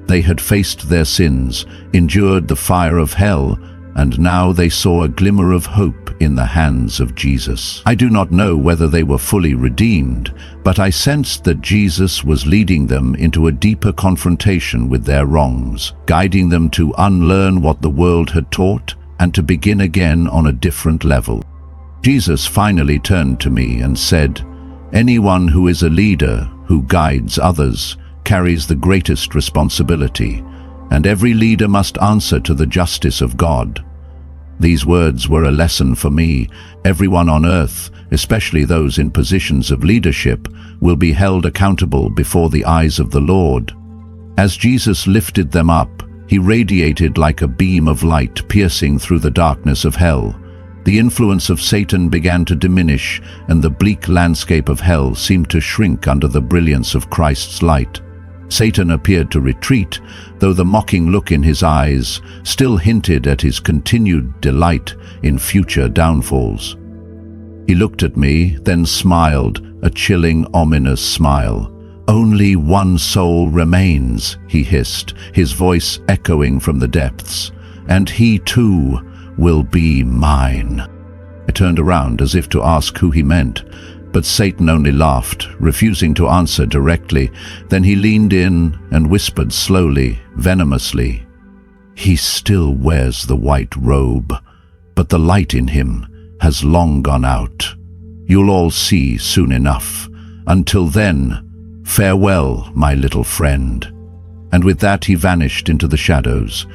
They had faced their sins, endured the fire of hell, and now they saw a glimmer of hope in the hands of Jesus. I do not know whether they were fully redeemed, but I sensed that Jesus was leading them into a deeper confrontation with their wrongs, guiding them to unlearn what the world had taught and to begin again on a different level. Jesus finally turned to me and said, "Anyone who is a leader, who guides others, carries the greatest responsibility, and every leader must answer to the justice of God." These words were a lesson for me. Everyone on earth, especially those in positions of leadership, will be held accountable before the eyes of the Lord. As Jesus lifted them up, he radiated like a beam of light piercing through the darkness of hell. The influence of Satan began to diminish, and the bleak landscape of hell seemed to shrink under the brilliance of Christ's light. Satan appeared to retreat, though the mocking look in his eyes still hinted at his continued delight in future downfalls. He looked at me, then smiled, a chilling, ominous smile. "Only one soul remains," he hissed, his voice echoing from the depths, "and he too will be mine." I turned around as if to ask who he meant, but Satan only laughed, refusing to answer directly. Then he leaned in and whispered slowly, venomously, "He still wears the white robe, but the light in him has long gone out. You'll all see soon enough. Until then, farewell, my little friend." And with that he vanished into the shadows.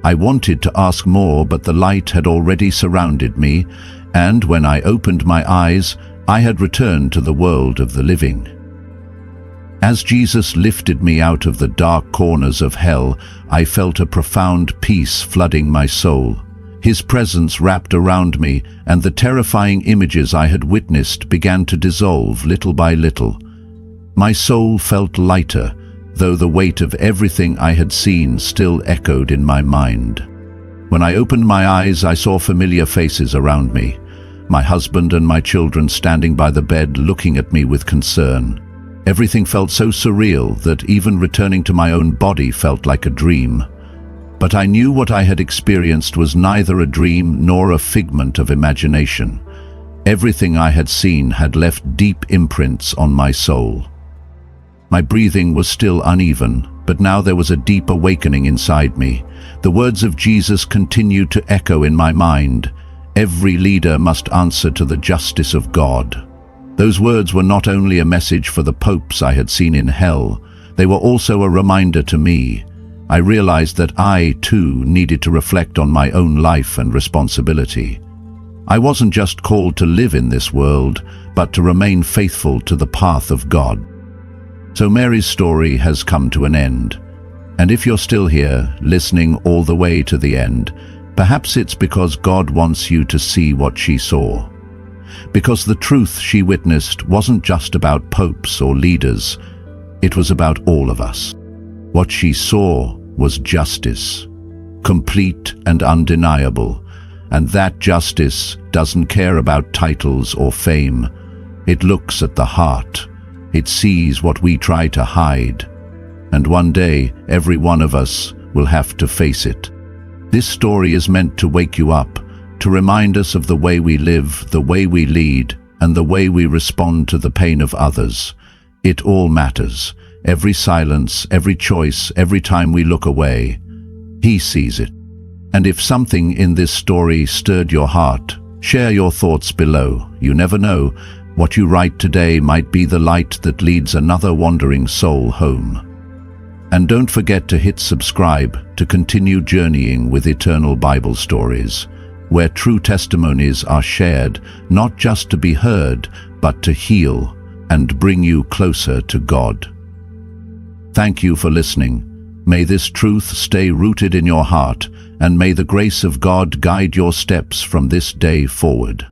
I wanted to ask more, but the light had already surrounded me, and when I opened my eyes, I had returned to the world of the living. As Jesus lifted me out of the dark corners of hell, I felt a profound peace flooding my soul. His presence wrapped around me, and the terrifying images I had witnessed began to dissolve little by little. My soul felt lighter, though the weight of everything I had seen still echoed in my mind. When I opened my eyes, I saw familiar faces around me. My husband and my children standing by the bed looking at me with concern. Everything felt so surreal that even returning to my own body felt like a dream. But I knew what I had experienced was neither a dream nor a figment of imagination. Everything I had seen had left deep imprints on my soul. My breathing was still uneven, but now there was a deep awakening inside me. The words of Jesus continued to echo in my mind. Every leader must answer to the justice of God. Those words were not only a message for the popes I had seen in hell, they were also a reminder to me. I realized that I, too, needed to reflect on my own life and responsibility. I wasn't just called to live in this world, but to remain faithful to the path of God. So Mary's story has come to an end. And if you're still here, listening all the way to the end, perhaps it's because God wants you to see what she saw. Because the truth she witnessed wasn't just about popes or leaders, it was about all of us. What she saw was justice, complete and undeniable, and that justice doesn't care about titles or fame. It looks at the heart. It sees what we try to hide. And one day, every one of us will have to face it. This story is meant to wake you up, to remind us of the way we live, the way we lead, and the way we respond to the pain of others. It all matters. Every silence, every choice, every time we look away. He sees it. And if something in this story stirred your heart, share your thoughts below. You never know. What you write today might be the light that leads another wandering soul home. And don't forget to hit subscribe to continue journeying with eternal Bible stories, where true testimonies are shared, not just to be heard, but to heal and bring you closer to God. Thank you for listening. May this truth stay rooted in your heart, and may the grace of God guide your steps from this day forward.